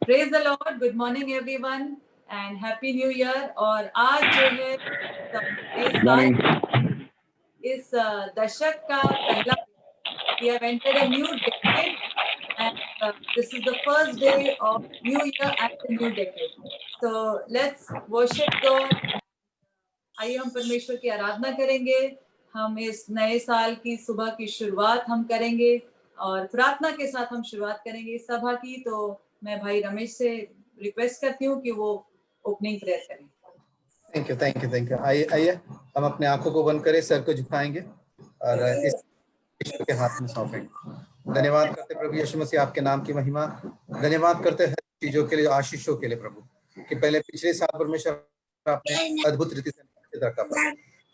Praise the Lord, good morning everyone and happy new year. और आज जो है नए साल, इस दशक का पहला, we have entered a new decade and this is the first day of new year and the new decade. So let's worship God. आइए हम परमेश्वर की आराधना करेंगे। हम इस नए साल की सुबह की शुरुआत हम करेंगे और प्रार्थना के साथ हम शुरुआत करेंगे इस सभा की। तो मैं भाई रमेश से रिक्वेस्ट करती हूँ कि वो ओपनिंग प्रेयर करें। Thank you. आइए हम अपने आंखों को बंद करें, सर को झुकाएंगे और इस ईश्वर के हाथ में सौंपेंगे। धन्यवाद करते प्रभु यीशु मसीह, आपके नाम की महिमा। धन्यवाद करते हर चीजों के लिए, आशीषों के लिए प्रभु, कि पहले पिछले साल परमेश्वर आपने अद्भुत रीति से रखा प्रभु।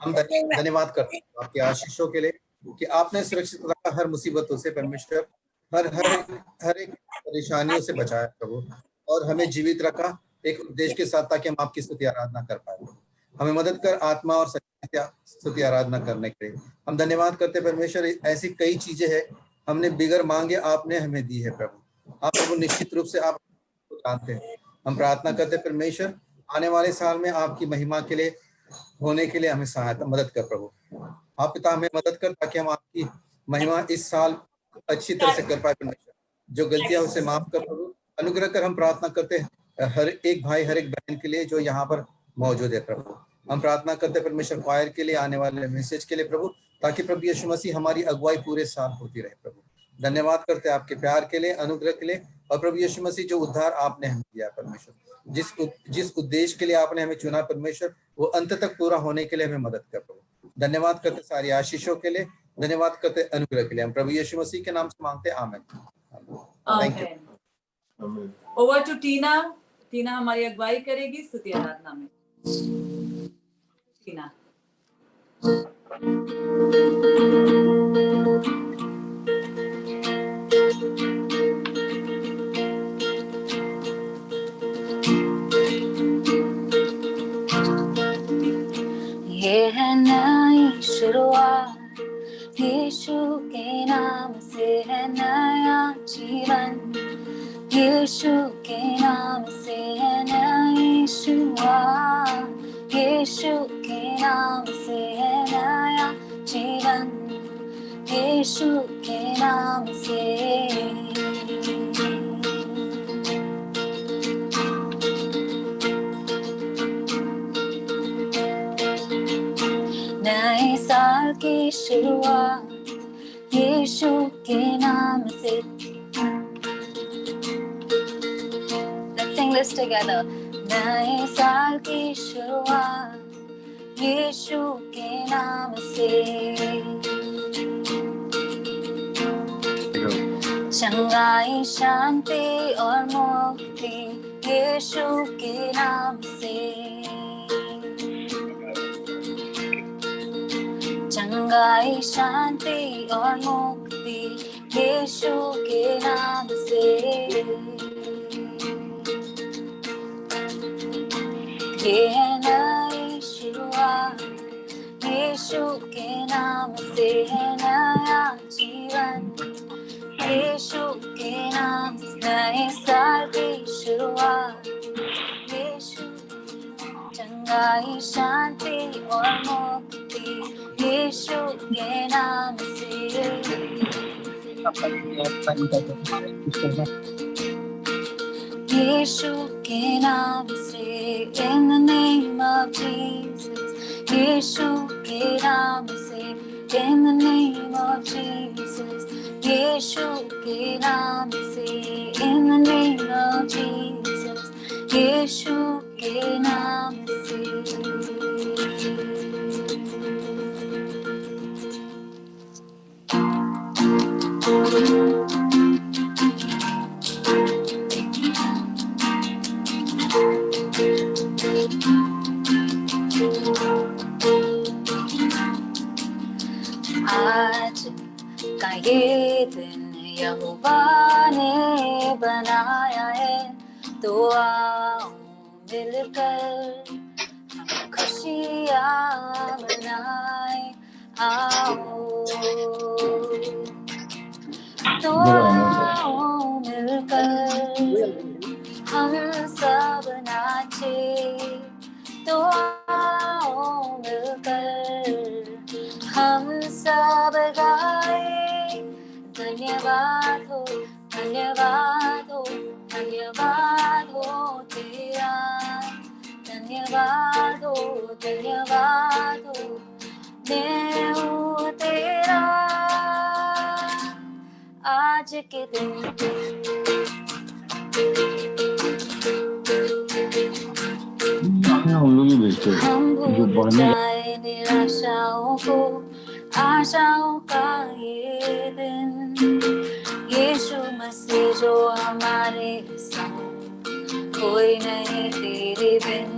हम धन्यवाद करते हैं आपके आशीषों के लिए कि आपने सुरक्षित रखा हर मुसीबतों से परमेश्वर, हर एक परेशानियों से बचाया प्रभु, और हमें जीवित रखा एक उद्देश्य के साथ, ताकि हम आपकी स्तुति आराधना कर पाए। हमें मदद कर आत्मा और स्तुति आराधना करने के लिए। हम धन्यवाद करते परमेश्वर, ऐसी कई चीजें हैं हमने बिगर मांगे आपने हमें दी है प्रभु। आप प्रभु निश्चित रूप से आप जानते हैं। हम प्रार्थना करते परमेश्वर, आने वाले साल में आपकी महिमा के लिए होने के लिए हमें सहायता मदद कर प्रभु। आप पिता हमें मदद कर, ताकि हम आपकी महिमा इस साल अच्छी तरह से कर पाए परमेश्वर। जो गलतियां उसे माफ कर प्रभु, अनुग्रह कर। हम प्रार्थना करते हैं हर एक भाई हर एक बहन के लिए जो यहाँ पर मौजूद है प्रभु। हम प्रार्थना करते परमेश्वर क्वायर के लिए, आने वाले मैसेज के लिए प्रभु, ताकि प्रभु यीशु मसीह हमारी अगुवाई पूरे साल होती रहे प्रभु। धन्यवाद करते आपके प्यार के लिए, अनुग्रह के लिए, और प्रभु यीशु मसीह जो उद्धार आपने हमें दिया परमेश्वर, जिस उद्देश्य के लिए आपने हमें चुना परमेश्वर, वो अंत तक पूरा होने के लिए हमें मदद कर प्रभु। धन्यवाद करते सारी आशीषों के लिए, धन्यवाद करते अनुग्रह के लिए। हम प्रभु यीशु मसीह के नाम से मांगते हैं, आमीन। Thank you. ओवर टू टीना। टीना हमारी अगुवाई करेगी स्तुति आराधना में। टीना। ये है नई शुरुआत, यीशु के नाम से है नया जीवन, यीशु के नाम से है नई शुरुआत, यीशु के नाम से है नया जीवन, यीशु के नाम से। नए साल की शुरुआत यीशु के नाम से। Let's sing this together. नए साल की शुरुआत यीशु के नाम से। चंगाई, शांति और मुक्ति यीशु के नाम से। चंगाई, शांति और मुक्ति यीशु के नाम से। ये है नई शुरुआत, यीशु के नाम से है नया जीवन, यीशु के नाम से। नए साल की शुरुआत यीशु। चंगाई, शांति और मुक्ति यीशु के नाम से। यीशु के नाम से। In the name of Jesus, यीशु के नाम से। In the name of Jesus, यीशु के नाम से। In the name of Jesus, यीशु के नाम से। आज का ये दिन यहोवा ने बनाया है, तो आओ मिलकर हम खुशियाँ मनाएं। आओ तो आओ मिलकर हम सब नाचे तो आओ मिलकर हम सब गाए धन्यवाद हो धन्यवाद हो धन्यवाद हो तेरा धन्यवाद हो मैं हूँ तेरा आज के दिन हम लोग ही बेचते हैं हम जो भूल पढ़ने जाए निराशाओं को आशाओं का ये दिन यीशु मसीह जो हमारे संग कोई नहीं तेरे बिन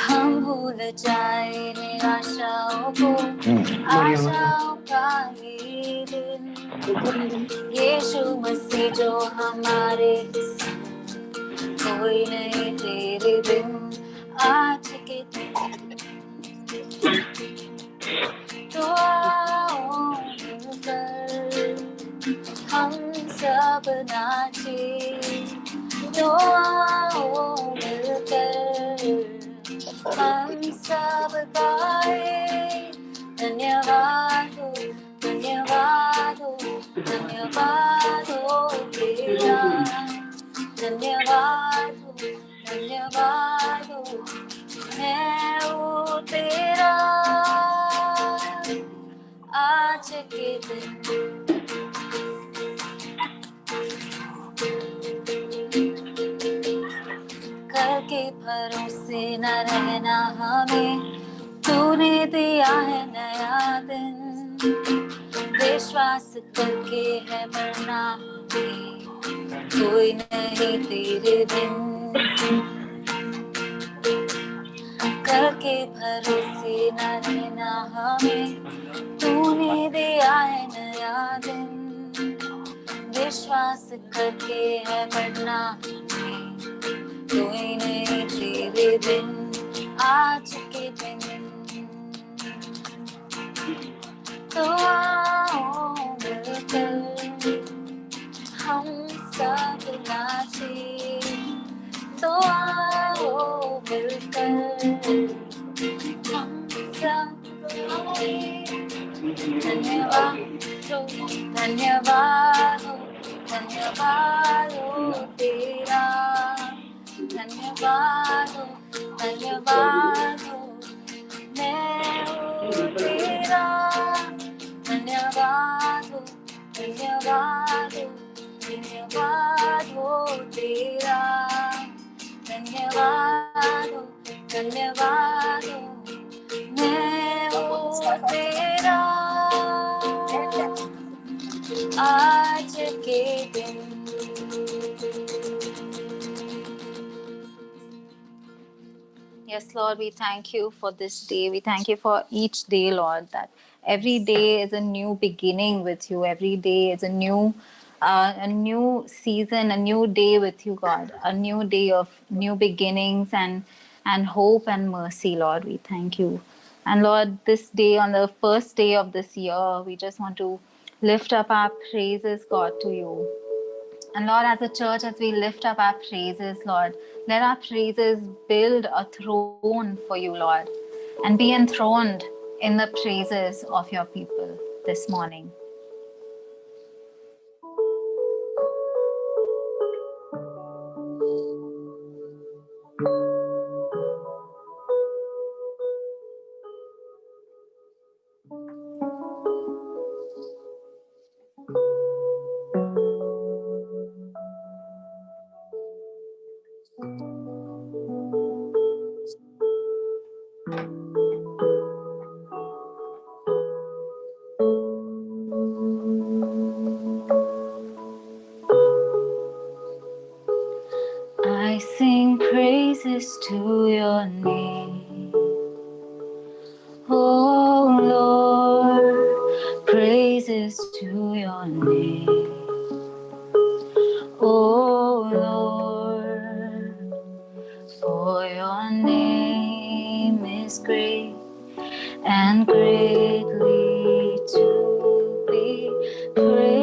हम भूल जाए निराशाओं को आशाओं का ये दिन यीशु मसीह जो हमारे संग कोई नहीं तेरे बिन आज के दिन तो आओ मिलकर हम सब नाचे तो आओ मिलकर हम सब गाए धन्यवाद हो धन्यवाद हो धन्यवाद हो तेरा धन्यवाद हो मैं हूँ तेरा आज के दिन कल के भरोसे न रहना हमें तूने दिया है नया दिन विश्वास करके है बढ़ना हमें कोई नहीं तेरे बिन कल के भरोसे न रहना हमें तूने दिया है नया दिन विश्वास करके है बढ़ना हमें कोई नहीं तेरे बिन आज के दिन तो आओ मिलकर हम सब नाचे तो आओ मिलकर हम सब गाए धन्यवाद हो धन्यवाद हो धन्यवाद हो तेरा धन्यवाद हो मैं हूँ तेरा धन्यवाद हो धन्यवाद हो तेरा धन्यवाद हो मैं हूँ तेरा आज के दिन Yes, Lord, we thank you for this day. We thank you for each day, Lord, that every day is a new beginning with you. Every day is a new season, a new day with you, God, a new day of new beginnings and hope and mercy, Lord. We thank you. And Lord, this day, on the first day of this year, we just want to lift up our praises, God, to you. And Lord, as a church, as we lift up our praises, Lord, let our praises build a throne for you, Lord, and be enthroned in the praises of your people this morning. I sing praises to your name, oh Lord, praises to your name, oh Lord, for your name is great and greatly to be praised.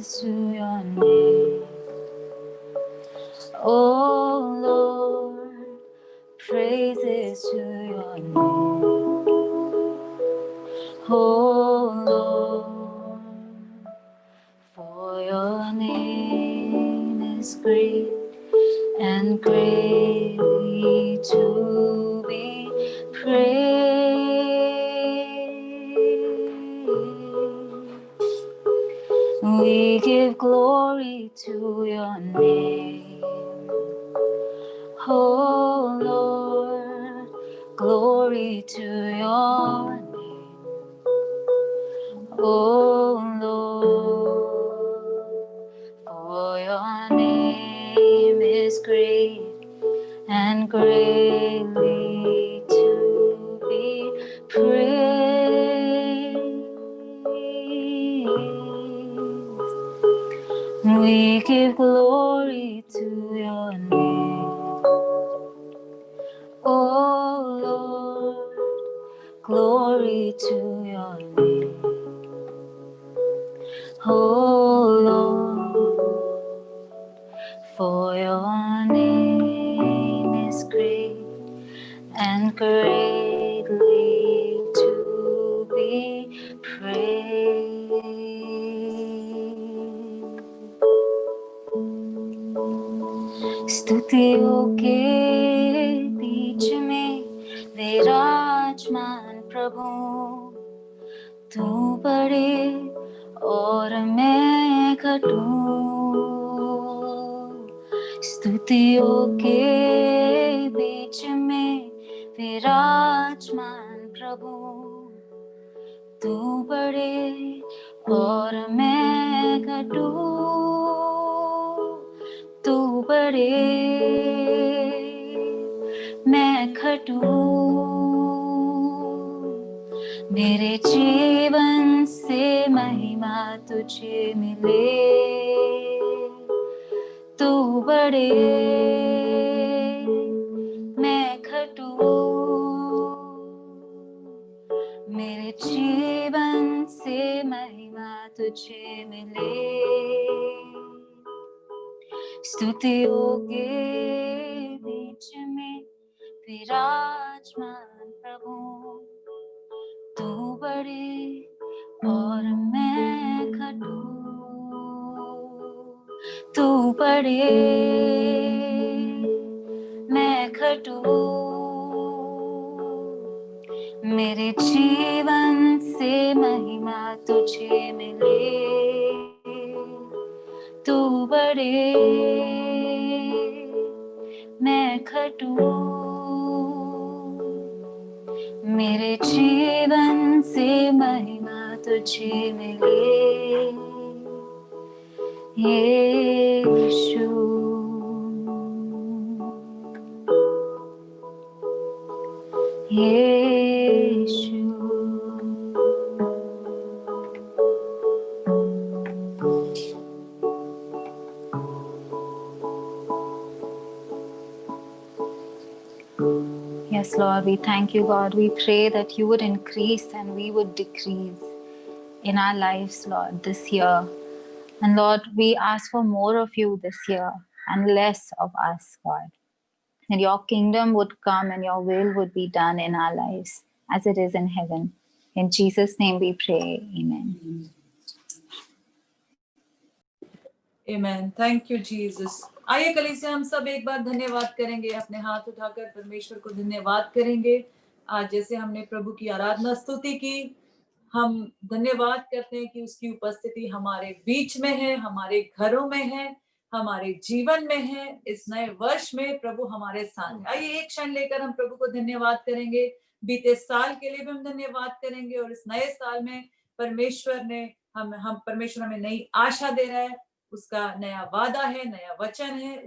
Praises to your name. Oh Lord, praises to your name. Oh Lord, for your name is great and greatly to be praised. We give glory to your name. Oh Lord, glory to your name. Oh Lord, for your name is great and greatly to be praised. We give glory to your name. Oh Lord, glory to your name. Oh Lord, for your name is great and greatly to be praised. स्तुतियों के बीच में विराजमान प्रभु, तू बड़े और मैं घटूं। स्तुतियों के बीच में विराजमान प्रभु, तू बड़े और मैं घटूं। तू बड़े मैं घटूं। मेरे जीवन से महिमा तुझे मिले। तू बड़े मैं घटूं। मेरे जीवन से महिमा तुझे मिले। स्तुतियों के बीच में विराजमान प्रभु, तू बड़े और मैं घटूं। तू बड़े मैं घटूं। मेरे जीवन से महिमा तुझे मिले। तू बड़े मैं घटूं। मेरे जीवन से महिमा तुझे मिले। यीशु, यीशु। Yes, Lord, we thank you, God. We pray that you would increase and we would decrease in our lives, Lord, this year. And Lord, we ask for more of you this year and less of us, God. That your kingdom would come and your will would be done in our lives as it is in heaven. In Jesus' name we pray. Amen. Amen. Thank you, Jesus. आइए कलीसिया हम सब एक बार धन्यवाद करेंगे, अपने हाथ उठाकर परमेश्वर को धन्यवाद करेंगे। आज जैसे हमने प्रभु की आराधना स्तुति की, हम धन्यवाद करते हैं कि उसकी उपस्थिति हमारे बीच में है, हमारे घरों में है, हमारे जीवन में है। इस नए वर्ष में प्रभु हमारे साथ है। आइए एक क्षण लेकर हम प्रभु को धन्यवाद करेंगे। बीते साल के लिए भी हम धन्यवाद करेंगे और इस नए साल में परमेश्वर ने परमेश्वर हमें नई आशा दे रहा है। उसका नया वादा है, नया वचन है,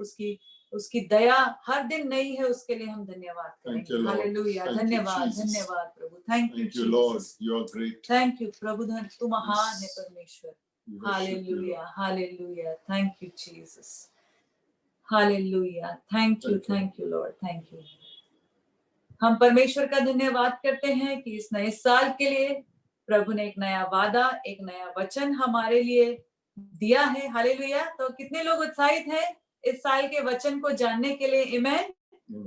उसकी दया हर दिन नई है। उसके लिए हम धन्यवाद करेंगे। हालेलुया। धन्यवाद, धन्यवाद प्रभु। Thank you Lord, you are great. Thank you प्रभु, तू महान है परमेश्वर। Hallelujah, hallelujah. Thank you Jesus. Hallelujah. Thank you Lord, thank you. हम परमेश्वर का धन्यवाद करते हैं कि इस नए साल के लिए प्रभु ने एक नया वादा, एक नया वचन हमारे लिए दिया है। हालेलुया। तो कितने लोग उत्साहित हैं इस साल के वचन को जानने के लिए? आमेन,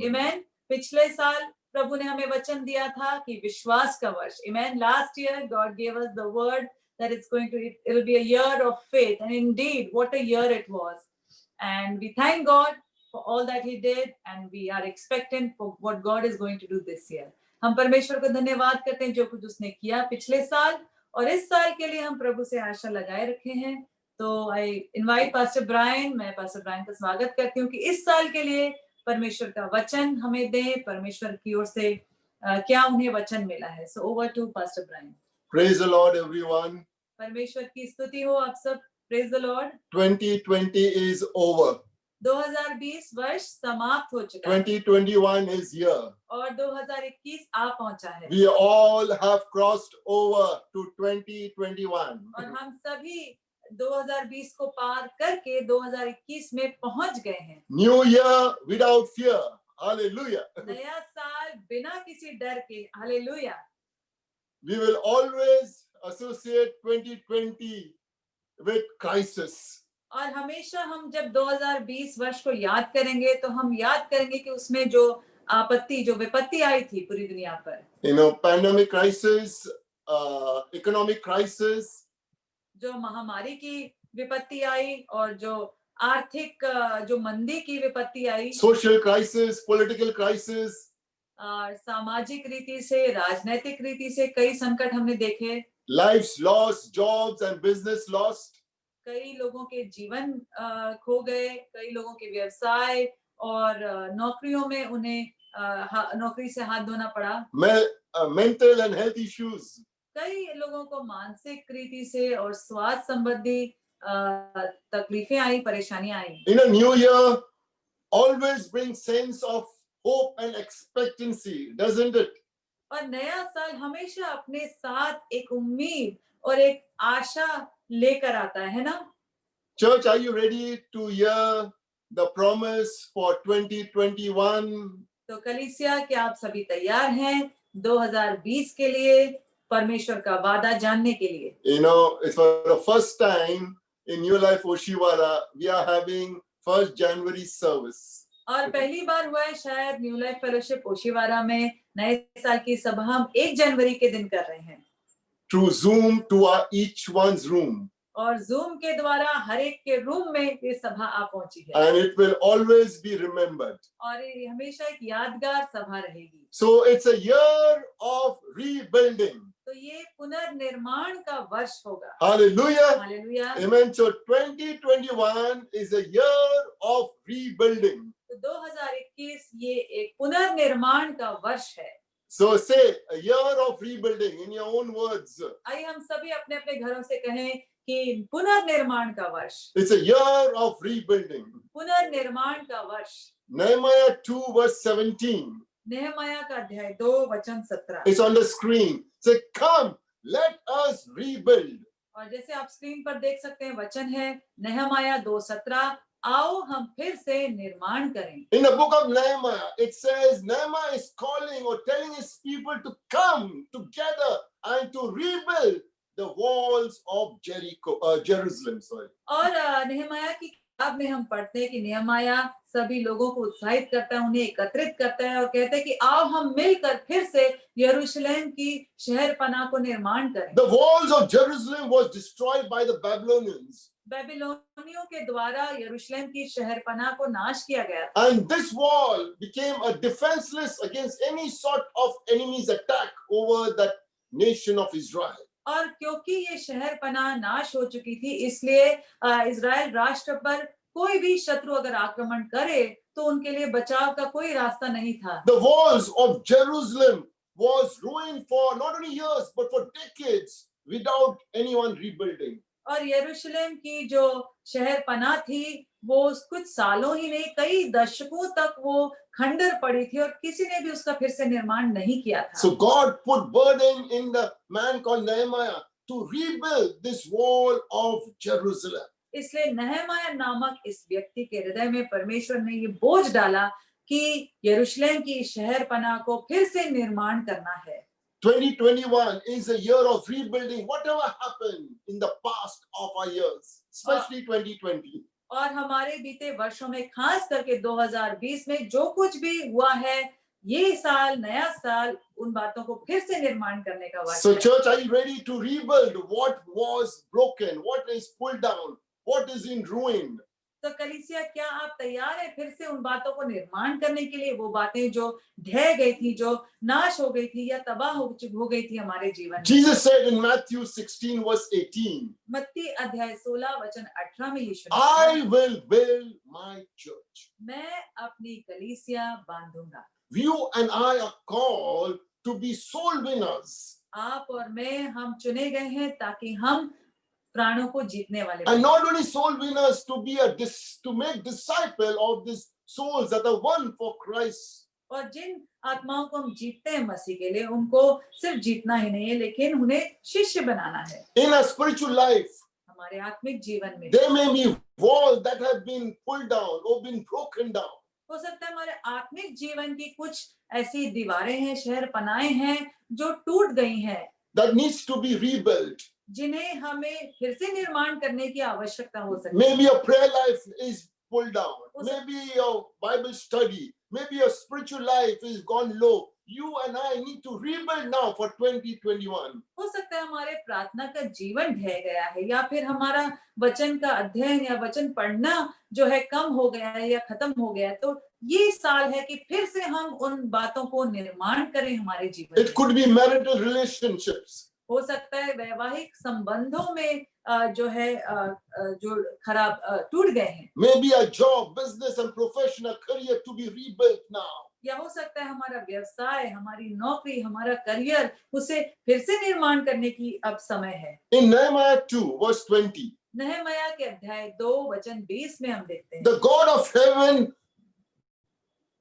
आमेन। पिछले साल प्रभु ने हमें वचन दिया था कि विश्वास का वर्ष। Amen. Last year God gave us the word that it's going to, it will be a year of faith, and indeed what a year it was. And we thank God for all that he did, and we are expectant for what God is going to do this year. हम परमेश्वर को धन्यवाद करते हैं जो कुछ उसने किया पिछले साल, और इस साल के लिए हम प्रभु से आशा लगाए रखे हैं। तो आई इनवाइट पास्टर ब्रायन, मैं पास्टर ब्रायन का स्वागत करती हूँ कि इस साल के लिए परमेश्वर का वचन हमें दें, परमेश्वर की ओर से क्या उन्हें वचन मिला है। So over to pastor Brian. Praise the Lord, everyone. परमेश्वर की स्तुति हो आप सब। Praise the Lord. 2020 is over. 2020 वर्ष समाप्त हो चुका है 2021 is here. और 2021 आ पहुंचा है। We all have crossed over to 2021. और हम सभी 2020 को पार करके 2021 में पहुंच गए हैं। New year without fear. Hallelujah. नया साल बिना किसी डर के। Hallelujah. We will always associate 2020 with crisis. और हमेशा हम जब 2020 वर्ष को याद करेंगे तो हम याद करेंगे कि उसमें जो आपत्ति, जो विपत्ति आई थी पूरी दुनिया पर। You know, pandemic crisis, economic crisis. जो महामारी की विपत्ति आई और जो आर्थिक जो मंदी की विपत्ति आई, Social crisis, political crisis. और सामाजिक रीति से, राजनीतिक रीति से कई संकट हमने देखे। Lives lost, jobs and business lost. कई लोगों के जीवन खो गए, कई लोगों के व्यवसाय और नौकरियों में उन्हें नौकरी से हाथ धोना पड़ा। Mental and health issues. कई लोगों को मानसिक रीति से और स्वास्थ्य संबंधी तकलीफें आई, परेशानियां आई। In a new year, always brings sense of hope and expectancy, doesn't it? और नया साल हमेशा अपने साथ एक उम्मीद और एक आशा लेकर आता है ना। Church, are you ready to hear the promise for 2021? तो कलीसिया, क्या आप सभी तैयार हैं 2020 के लिए परमेश्वर का वादा जानने के लिए? You know, it's for the first time in New Life Oshiwara, we are having 1st January service. और पहली बार हुआ है शायद न्यू लाइफ फेलोशिप ओशिवारा में नए साल की सभा हम 1 जनवरी के दिन कर रहे हैं। Through Zoom to each one's room. और जूम के द्वारा हर एक के रूम में ये सभा आ पहुंची है। And it will always be remembered. और ये हमेशा एक यादगार सभा रहेगी। So it's a year of rebuilding. तो ये पुनर्निर्माण का वर्ष होगा। Hallelujah. Hallelujah. Amen. So 2021 is a year of rebuilding. तो 2021 ये एक पुनर्निर्माण का वर्ष है। So say a year of rebuilding in your own words. आइए हम सभी अपने अपने घरों से कहें कि पुनर्निर्माण का वर्ष। It's a year of rebuilding. पुनर्निर्माण का वर्ष। Nehemiah 2 verse 17. नेहमाया का अध्याय 2 वचन 17। It's on the screen. Say, come, let us rebuild. और जैसे आप स्क्रीन पर देख सकते हैं वचन है नेहमाया 2:17, आओ हम फिर से निर्माण करें। In the book of Nehemiah, it says Nehemiah is calling or telling his people to come together and to rebuild the walls of Jerusalem. और नेहमाया की किताब में हम पढ़ते हैं कि नेहमाया सभी लोगों को उत्साहित करता है, उन्हें एकत्रित करता है और कहता है कि आओ हम मिलकर फिर से यरूशलेम की शहर पनाह को निर्माण करें। The walls of Jerusalem was destroyed by the Babylonians. बेबीलोनियों के द्वारा यरूशलेम की शहर पनाह को नाश किया गया था। And this wall became a defenseless against any sort of enemy's attack over that nation of Israel. और क्योंकि ये शहर पनाह नाश हो चुकी थी, इसलिए इजराइल राष्ट्र पर कोई भी शत्रु अगर आक्रमण करे तो उनके लिए बचाव का कोई रास्ता नहीं था। The walls of Jerusalem was ruined for not only years but for decades without anyone rebuilding. और यरूशलेम की जो शहर पनाह थी वो कुछ सालों ही नहीं कई दशकों तक वो खंडर पड़ी थी और किसी ने भी उसका फिर से निर्माण नहीं किया था। So God put burden in the man called Nehemiah to rebuild this wall of Jerusalem. इसलिए नेहमाया नामक इस व्यक्ति के हृदय में परमेश्वर ने ये बोझ डाला कि यरूशलेम की शहर पनाह को फिर से निर्माण करना है। 2021 is a year of rebuilding. Whatever happened in the past of our years, especially 2020. और हमारे बीते वर्षों में खास करके 2020 में जो कुछ भी हुआ है, ये साल, नया साल, उन बातों को फिर से निर्माण करने का So, वादा है। church, are you ready to rebuild what was broken, what is pulled down, what is in ruin? तो कलीसिया, क्या आप तैयार हैं फिर से उन बातों को निर्माण करने के लिए? वो बातें जो ढह गई थी, जो नाश हो गई थी या तबाह हो गई थी हमारे जीवन में। Jesus said in Matthew 16 verse 18, मत्ती अध्याय 16 वचन 18 में यीशु ने I कहा, will build my church. मैं अपनी कलीसिया बांधूंगा। You and I are called to be soul winners. आप और मैं, हम चुने गए हैं ताकि हम प्राणों को जीतने वाले And बनें। not only soul winners, to make disciple of these souls that are won for Christ. और जिन आत्माओं को हम जीतते हैं मसीह के लिए, उनको सिर्फ जीतना ही नहीं है, लेकिन उन्हें शिष्य बनाना है। In our spiritual life, हमारे आत्मिक जीवन में there may be walls that have been pulled down or been broken down. हो सकता है हमारे आत्मिक जीवन की कुछ ऐसी दीवारें हैं, शहर पनाएं हैं जो टूट गई हैं, That needs to be rebuilt. जिन्हें हमें फिर से निर्माण करने की आवश्यकता हो सकती है। Maybe your prayer life is pulled down. Also- Maybe your Bible study. Maybe your spiritual life is gone low. You and I need to rebuild now for 2021. हो सकता है हमारे प्रार्थना का जीवन ढह गया है, या फिर हमारा वचन का अध्ययन या वचन पढ़ना जो है कम हो गया है या खत्म हो गया है। तो ये साल है कि फिर से हम उन बातों को निर्माण करें हमारे जीवन It में। could be marital relationships. हो सकता है वैवाहिक संबंधों में जो है जो खराब टूट गए हैं, Maybe a job, business, and professional career to be rebuilt now. या हो सकता है हमारा व्यवसाय, हमारी नौकरी, हमारा करियर, उसे फिर से निर्माण करने की अब समय है। In Nehemiah 2, verse 20, नहमया के अध्याय 2 वचन 20 में हम देखते हैं, the God of heaven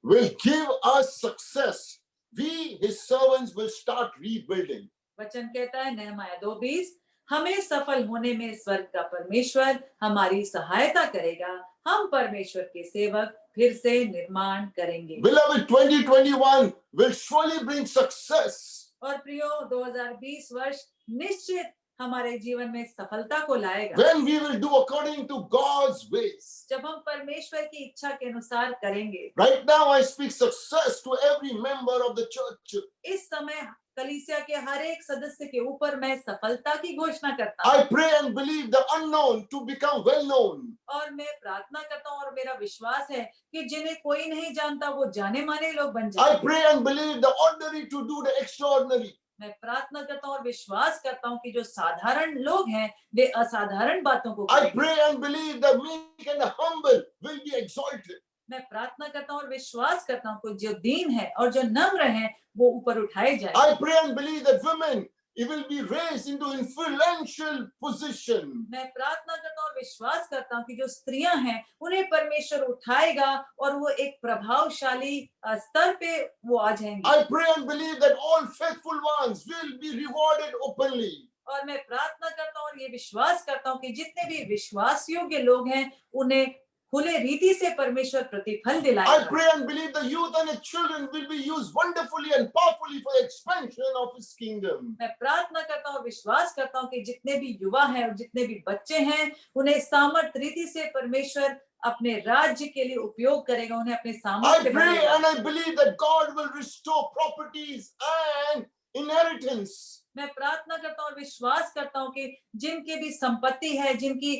will give us success. We, his servants, will start rebuilding. वचन कहता है नहमया 2:20, हमें सफल होने में स्वर्ग का परमेश्वर हमारी सहायता करेगा, हम परमेश्वर के सेवक फिर से निर्माण करेंगे। Beloved, 2021 will surely bring success. और प्रियो, 2020 वर्ष निश्चित हमारे जीवन में सफलता को लाएगा When we will do according to God's ways. जब हम परमेश्वर की इच्छा के अनुसार करेंगे। Right now, I speak success to every member of the church. इस समय कलीसिया के हर एक सदस्य के ऊपर मैं सफलता की घोषणा करता हूँ, I pray and believe the unknown to become well known. और मैं प्रार्थना करता हूँ और मेरा विश्वास है कि जिन्हें कोई नहीं जानता वो जाने माने लोग बन I जाएंगे। pray and believe the ordinary to do the extraordinary. मैं प्रार्थना करता हूँ और विश्वास करता हूँ कि जो साधारण लोग हैं वे असाधारण बातों को I करेंगे। pray and believe the meek and the humble will be exalted. मैं प्रार्थना करता हूँ और विश्वास करता हूँ कि जो दीन है और जो नम्र हैं वो ऊपर उठाए जाए। I pray and believe that women it will be raised into influential position. मैं प्रार्थना करता हूँ और विश्वास करता हूँ कि जो स्त्रियां हैं उन्हें परमेश्वर उठाएगा और वो एक प्रभावशाली स्तर पे वो आ जाएंगी। I pray and believe that all faithful ones will be rewarded openly. और मैं प्रार्थना करता हूँ और ये विश्वास करता हूँ कि जितने भी विश्वास योग्य लोग हैं उन्हें खुले रीति से परमेश्वर प्रतिफल I दिलाएगा। pray and believe the youth and the children will be used wonderfully and powerfully for the expansion of his kingdom. मैं प्रार्थना करता हूँ और विश्वास करता हूँ कि जितने भी युवा हैं और जितने भी बच्चे हैं उन्हें सामर्थ रीति से परमेश्वर अपने राज्य के लिए उपयोग करेगा, उन्हें अपने सामर्थ I से pray भरेगा। and I believe that God will restore properties and inheritance. मैं प्रार्थना करता हूँ और विश्वास करता हूँ कि जिनके भी संपत्ति है, जिनकी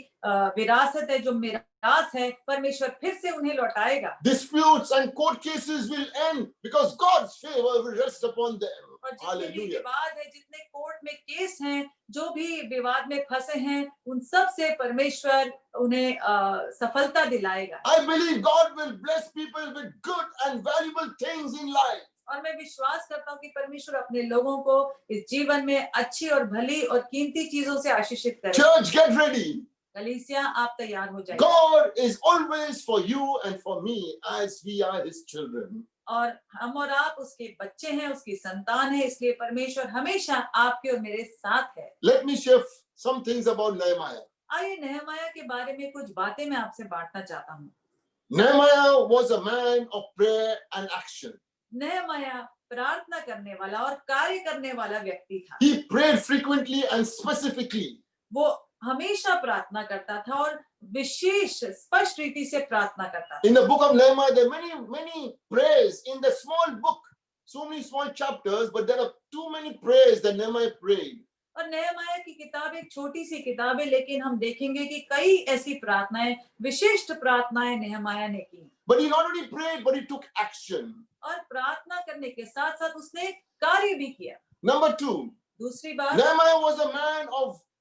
विरासत है, जो मिरास है, परमेश्वर फिर से उन्हें लौटाएगा। Disputes and court cases will end because God's favor will rest upon them. और जितने भी Hallelujah. विवाद है, जितने कोर्ट में केस हैं, जो भी विवाद में फंसे हैं, उन सब से परमेश्वर उन्हें सफलता दिलाएगा। I believe God will bless people with good and valuable things in life. और मैं विश्वास करता हूँ कि परमेश्वर अपने लोगों को इस जीवन में अच्छी और भली और कीमती चीजों से आशीषित करेगा। Church, get ready. कलीसिया, आप तैयार हो जाइए। God is always for you and for me as we are his children. और हम और आप उसके बच्चे हैं, उसकी संतान है, इसलिए परमेश्वर हमेशा आपके और मेरे साथ है। Let me share some things about Nehemiah. आइए नहमया के बारे में कुछ बातें मैं आपसे बांटना चाहता हूँ। Nehemiah was a man of prayer and action. नहमया प्रार्थना करने वाला और कार्य करने वाला व्यक्ति था। He prayed frequently and specifically. वो हमेशा प्रार्थना करता था और विशेष स्पष्ट रीति से प्रार्थना करता था। In the book of Nehemiah, there are many prayers in the small book, so many small chapters, but there are too many prayers that Nehemiah prayed. और नहमाया की किताब एक छोटी सी किताब है, लेकिन हम देखेंगे कि कई ऐसी प्रार्थनाएं, विशिष्ट प्रार्थनाएं नहमाया ने की। But he not only prayed, but he took action. और प्रार्थना करने के साथ साथ उसने कार्य भी किया। Number 2, दूसरी बात, Nehemiah was a man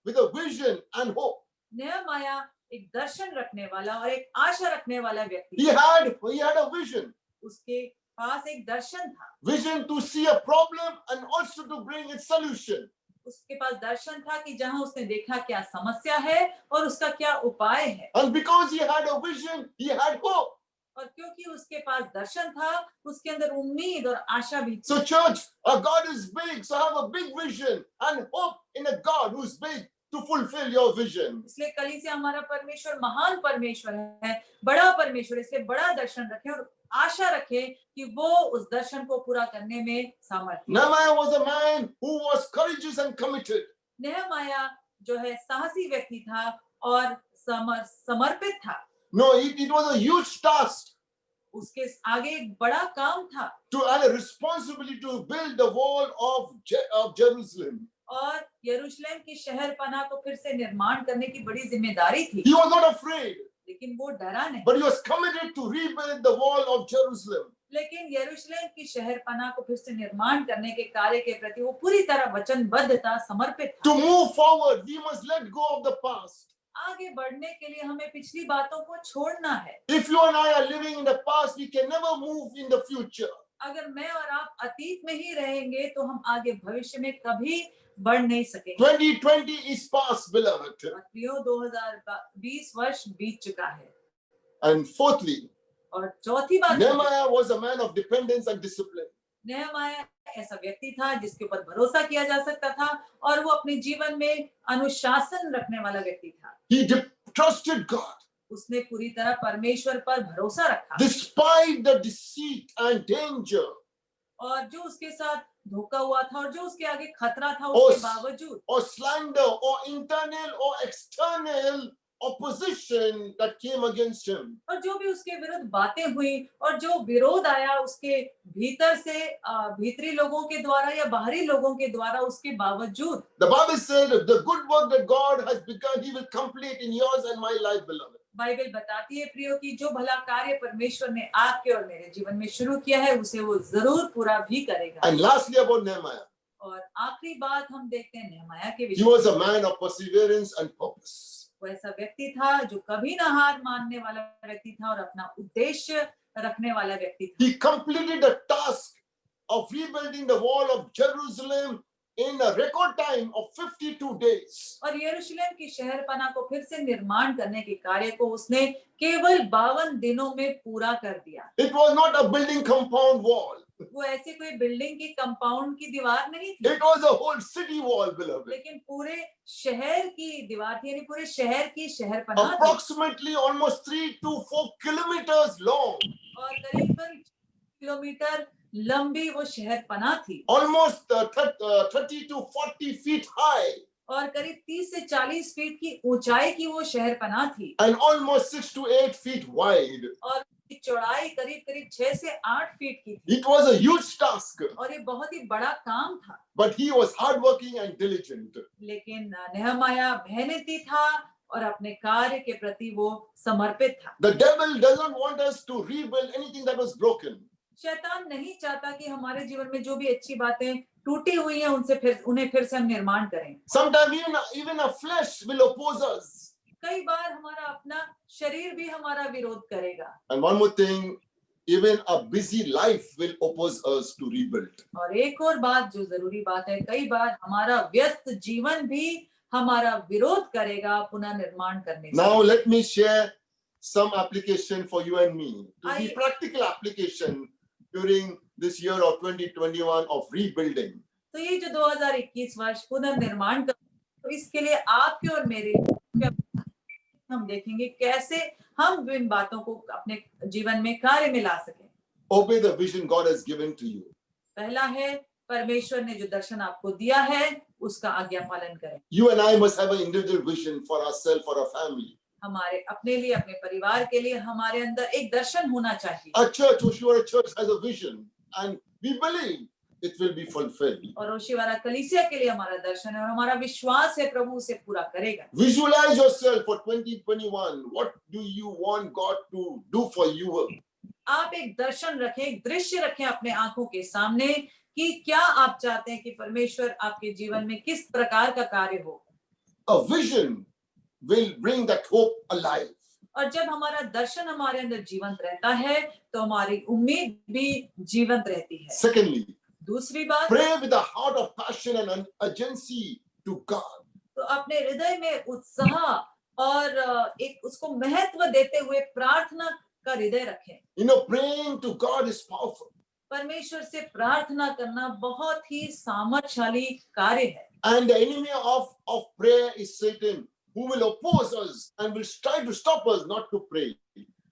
with a vision and hope. नहमाया एक दर्शन रखने वाला और एक आशा रखने वाला व्यक्ति He had a vision. उसके पास एक दर्शन था। Vision to see a problem and also to bring its solution. उसके पास दर्शन था कि जहां उसने देखा क्या समस्या है और उसका क्या उपाय है। And because he had a vision, he had hope. और क्योंकि उसके पास दर्शन था, उसके अंदर उम्मीद और आशा भी थी। So church, our God is big, so have a big vision and hope in a God who is big to fulfill your vision. इसलिए कलीसिया हमारा परमेश्वर महान परमेश्वर है, बड़ा परमेश्वर, इसलिए बड़ा दर्शन रखें और आशा रखें कि वो उस दर्शन को पूरा करने में सामर्थ है। Nehemiah was a man who was courageous and committed. नहमाया जो है साहसी व्यक्ति था और समर्पित था। No, it was a huge task उसके आगे एक बड़ा काम था to have a responsibility to build the wall of Jerusalem. और यरूशलेम की शहरपनाह को फिर से निर्माण करने की बड़ी जिम्मेदारी थी। He was not afraid, लेकिन वो डरा नहीं, but he was committed to rebuild the wall of Jerusalem. लेकिन यरूशलेम की शहरपनाह को फिर से निर्माण करने के कार्य के प्रति वो पूरी तरह वचनबद्ध था, समर्पित था। To move forward, we must let go of the past. आगे बढ़ने के लिए हमें पिछली बातों को छोड़ना है। If you and I are living in the past, we can never move in the future. अगर मैं और आप अतीत में ही रहेंगे तो हम आगे भविष्य में कभी बढ़ नहीं सकेंगे। 2020 is past, beloved. और प्रियो 2020 वर्ष बीत चुका है। And fourthly, और चौथी बात, Nehemiah was a man of dependence and discipline. नहमाया ऐसा व्यक्ति था जिसके ऊपर भरोसा किया जा सकता था और वो अपने जीवन में अनुशासन रखने वाला व्यक्ति था। He trusted God उसने पूरी तरह परमेश्वर पर भरोसा रखा despite the deceit and danger. और जो उसके साथ धोखा हुआ था और जो उसके आगे खतरा था, और उसके बावजूद Or slander or internal or external opposition that came against him. और जो भी उसके विरुद्ध बातें हुई और जो विरोध आया उसके भीतर से, भीतरी लोगों के द्वारा या बाहरी लोगों के द्वारा, उसके बावजूद The Bible said, the good work that God has begun, He will complete in yours and my life, beloved. Bible बताती है प्रियो कि जो भला कार्य परमेश्वर ने आपके और मेरे जीवन में शुरू किया है उसे वो जरूर पूरा भी करेगा। And lastly, about Nehemiah, और आखिरी बात हम देखते हैं नहमाया के he विषय। was a man of perseverance and purpose. वो ऐसा व्यक्ति था जो कभी ना हार मानने वाला व्यक्ति था और अपना उद्देश्य रखने वाला व्यक्ति था। He completed the task of rebuilding the wall of Jerusalem in a record time of 52 days. और यरूशलेम की शहरपनाह को फिर से निर्माण करने के कार्य को उसने केवल 52 दिनों में पूरा कर दिया। It was not a building compound wall. वो ऐसी कोई बिल्डिंग की कंपाउंड की दीवार नहीं थी, It was a whole city wall, beloved. लेकिन पूरे शहर की दीवार थी, यानी पूरे शहर की शहरपनाह थी Approximately almost 3 to 4 kilometers long. और करीबन किलोमीटर लंबी वो शहरपनाह थी Almost 30 to 40 feet high. और करीब 30 से 40 फीट की ऊंचाई की वो शहरपनाह थी And almost 6 to 8 feet wide. और चौड़ाई करीब करीब 6 से 8 फीट की थी। It was a huge task, और ये बहुत ही बड़ा काम था, but he was hardworking and diligent. लेकिन नहमाया मेहनती था और अपने कार्य के प्रति वो समर्पित था। The devil doesn't want us to rebuild anything that was broken. शैतान नहीं चाहता कि हमारे जीवन में जो भी अच्छी बातें टूटी हुई हैं उन्हें फिर से हम निर्माण करें। Sometimes even our flesh will oppose us. कई बार हमारा अपना शरीर भी हमारा विरोध करेगा। And one more thing, even a busy life will oppose us to rebuild. और एक और बात जो जरूरी बात है, कई बार हमारा व्यस्त जीवन भी हमारा विरोध करेगा पुनर्निर्माण करने से। Now let me share some application for you and me to be practical application during this year of 2021 of rebuilding. तो ये जो 2021 वर्ष पुनर्निर्माण का, तो इसके लिए आपके और मेरे हम देखेंगे कैसे हम इन बातों को अपने जीवन में कार्य में ला सकें। Obey the vision God has given to you. पहला है परमेश्वर ने जो दर्शन आपको दिया है उसका आज्ञा पालन करें। You and I must have an individual vision for ourselves, for our family. हमारे अपने लिए, अपने परिवार के लिए हमारे अंदर एक दर्शन होना चाहिए। Our church, Oshiwara Church, has a vision, and we believe it will be fulfilled. और ओशिवारा कलीसिया के लिए हमारा दर्शन है और हमारा विश्वास है प्रभु उसे पूरा करेगा। Visualize yourself for 2021. What do you want God to do for you? आप एक दर्शन रखें, एक दृश्य रखें अपने आंखों के सामने कि क्या आप चाहते हैं कि परमेश्वर आपके जीवन में किस प्रकार का कार्य हो। A vision will bring that hope alive. और जब हमारा दर्शन हमारे अंदर जीवंत रहता है तो हमारी उम्मीद भी जीवंत रहती है। Secondly, दूसरी बात, pray with a heart of passion and urgency to God. तो अपने हृदय में उत्साह और एक उसको महत्व देते हुए प्रार्थना का हृदय रखें। You know, praying to God is powerful. परमेश्वर से प्रार्थना करना बहुत ही सामर्थशाली कार्य है। And the enemy of prayer is Satan, who will oppose us and will try to stop us not to pray.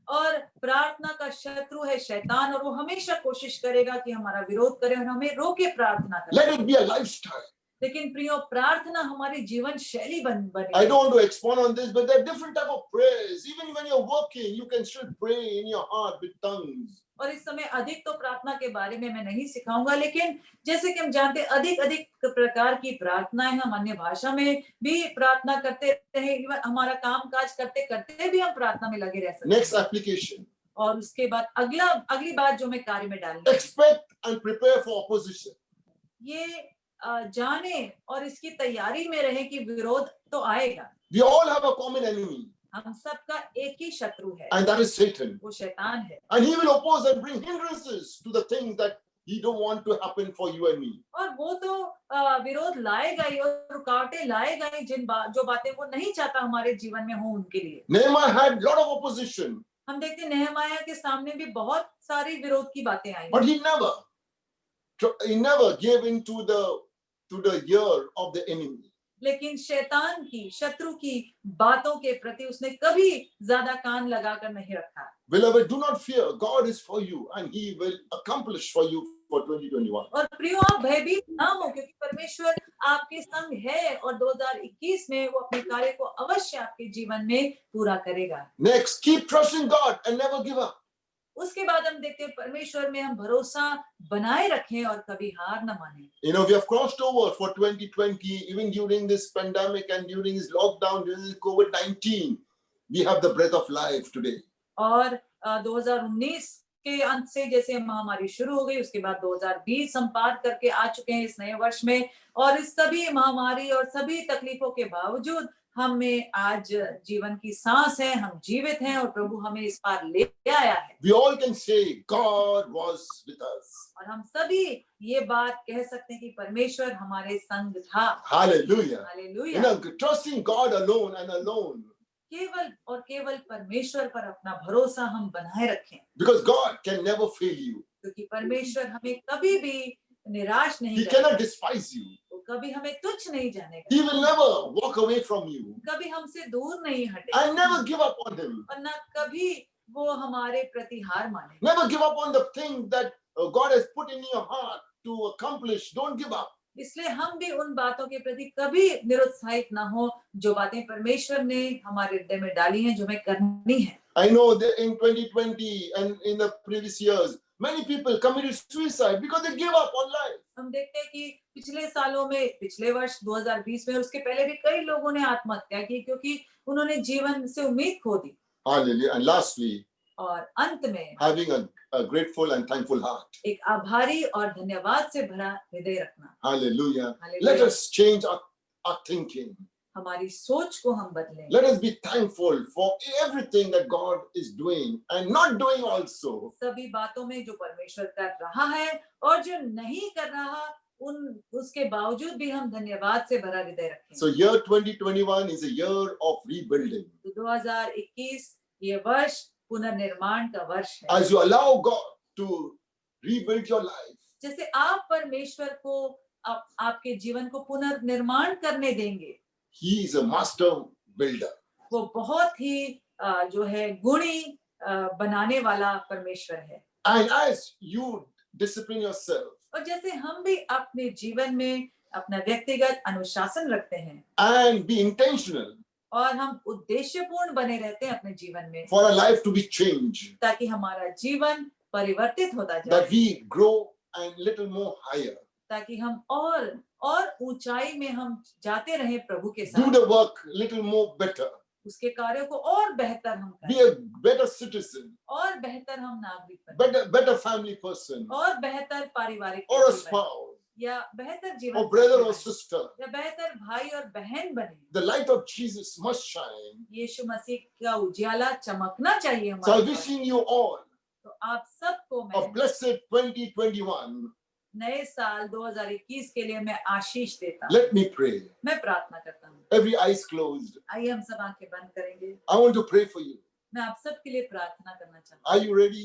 और प्रार्थना का शत्रु है शैतान और वो हमेशा कोशिश करेगा कि हमारा विरोध करे और हमें रोके प्रार्थना करने। Let it be a lifestyle. लेकिन प्रियो, प्रार्थना हमारी जीवन शैली बने। I don't want to expand on this, but there are different type of prayers. Even when you're working, you can still pray in your heart with tongues. और इस समय अधिक तो प्रार्थना के बारे में मैं नहीं सिखाऊंगा, लेकिन जैसे कि हम जानते हैं अधिक प्रकार की प्रार्थनाएं हम अन्य भाषा में भी प्रार्थना करते रहे। हमारा काम काज करते करते भी हम प्रार्थना में लगे रह सकते हैं। Next application. और उसके बाद अगली बात जो मैं कार्य में डालूंगी, Expect and prepare for opposition. ये जाने और इसकी तैयारी में रहे कि विरोध तो आएगा। We all have a common enemy, हम सबका एक ही शत्रु है, and that is Satan. वो शैतान है। And he will oppose and bring hindrances to the things that he don't want to happen for you and me. और वो तो विरोध लाएगा ही और रुकावटें लाएगा ही, जो बातें वो नहीं चाहता हमारे जीवन में हो उनके लिए। Nehemiah had lot of opposition, हम देखते हैं नेहमाया के सामने भी बहुत सारी विरोध की बातें आई, but he never gave in to the ear of the enemy. लेकिन शैतान की, शत्रु की बातों के प्रति उसने कभी ज्यादा कान लगाकर नहीं रखा। Beloved, do not fear. God is for you, and He will accomplish for you for 2021. और प्रियो, आप भयभीत ना हो, क्योंकि परमेश्वर आपके संग है और 2021 में वो अपने कार्य को अवश्य आपके जीवन में पूरा करेगा। Next, keep trusting God and never give up. उसके बाद हम देखते हैं परमेश्वर में हम भरोसा बनाए रखें और कभी हार न माने। You know, we have crossed over for 2020, even during this pandemic and during this lockdown, during this COVID-19, we have the breath of life today. और 2019 के अंत से जैसे महामारी शुरू हो गई, उसके बाद 2020 हम पार करके आ चुके हैं इस नए वर्ष में, और इस सभी महामारी और सभी तकलीफों के बावजूद हमें आज जीवन की सांस है, हम जीवित हैं और प्रभु हमें इस पार ले आया है। We all can say God was with us. और हम सभी ये बात कह सकते हैं कि परमेश्वर हमारे संग था। Hallelujah. Hallelujah. You know, trusting God alone and alone, केवल और केवल परमेश्वर पर अपना भरोसा हम बनाए रखें, because God can never fail you. क्योंकि परमेश्वर हमें कभी भी निराश नहीं He करेगा, cannot despise you. वो कभी हमें तुच्छ नहीं जानेगा, He will never walk away from you कभी हमसे दूर नहीं हटेगा and never give up on Him. और न कभी वो हमारे प्रति हार मानेगा। Never give up on the thing that God has put in your heart to accomplish. Don't give up. इसलिए हम भी उन बातों के प्रति कभी निरुत्साहित ना हो जो बातें परमेश्वर ने हमारे हृदय में डाली हैं, जो हमें करनी है। I know that in 2020 and in the previous years, many people committed suicide because they gave up on life. हम देखते हैं कि पिछले सालों में, पिछले वर्ष 2020 में और उसके पहले भी कई लोगों ने आत्महत्या की क्योंकि उन्होंने जीवन से उम्मीद खो दी। Hallelujah. And lastly, और अंत में having a grateful and thankful heart. एक आभारी और धन्यवाद से भरा हृदय रखना। Hallelujah. Hallelujah. Let us change our thinking. हमारी सोच को हम बदलें। Let us be thankful for everything that God is doing and not doing also. सभी बातों में जो परमेश्वर कर रहा है और जो नहीं कर रहा, उसके बावजूद भी हम धन्यवाद से भरा हृदय रखें। So year 2021 is a year of rebuilding. 2021 ये वर्ष पुनर्निर्माण का वर्ष है। As you allow God to rebuild your life, जैसे आप परमेश्वर को आपके जीवन को पुनर्निर्माण करने देंगे, He is a master builder. वो बहुत ही जो है गुणी बनाने वाला परमेश्वर है। And as you discipline yourself, और जैसे हम भी अपने जीवन में अपना व्यक्तिगत अनुशासन रखते हैं and be intentional और हम उद्देश्यपूर्ण बने रहते हैं अपने जीवन में for our life to be changed, ताकि हमारा जीवन परिवर्तित होता that जाए, we grow and little more higher. ताकि हम और ऊंचाई में हम जाते रहें प्रभु के Do साथ, the work little more better. उसके कार्यों को और बेहतर हम Be करें a better citizen, और बेहतर हम नागरिक बने better family person, और बेहतर पारिवारिक or a व्यक्ति बने, spouse, या बेहतर जीवन or brother साथी or बने, sister. या बेहतर भाई और बहन बने। The light of Jesus must shine. यीशु मसीह का उजाला चमकना चाहिए So I'm हमारे पास। wishing you all तो आप सबको a मैं blessed 2021. नए साल 2021 के लिए मैं आशीष देता हूँ। Let me pray. मैं प्रार्थना करता हूँ। Every eyes closed. आइए हम सब आंखें बंद करेंगे। I want to pray for you. मैं आप सबके लिए प्रार्थना करना चाहता Are हूँ। you ready?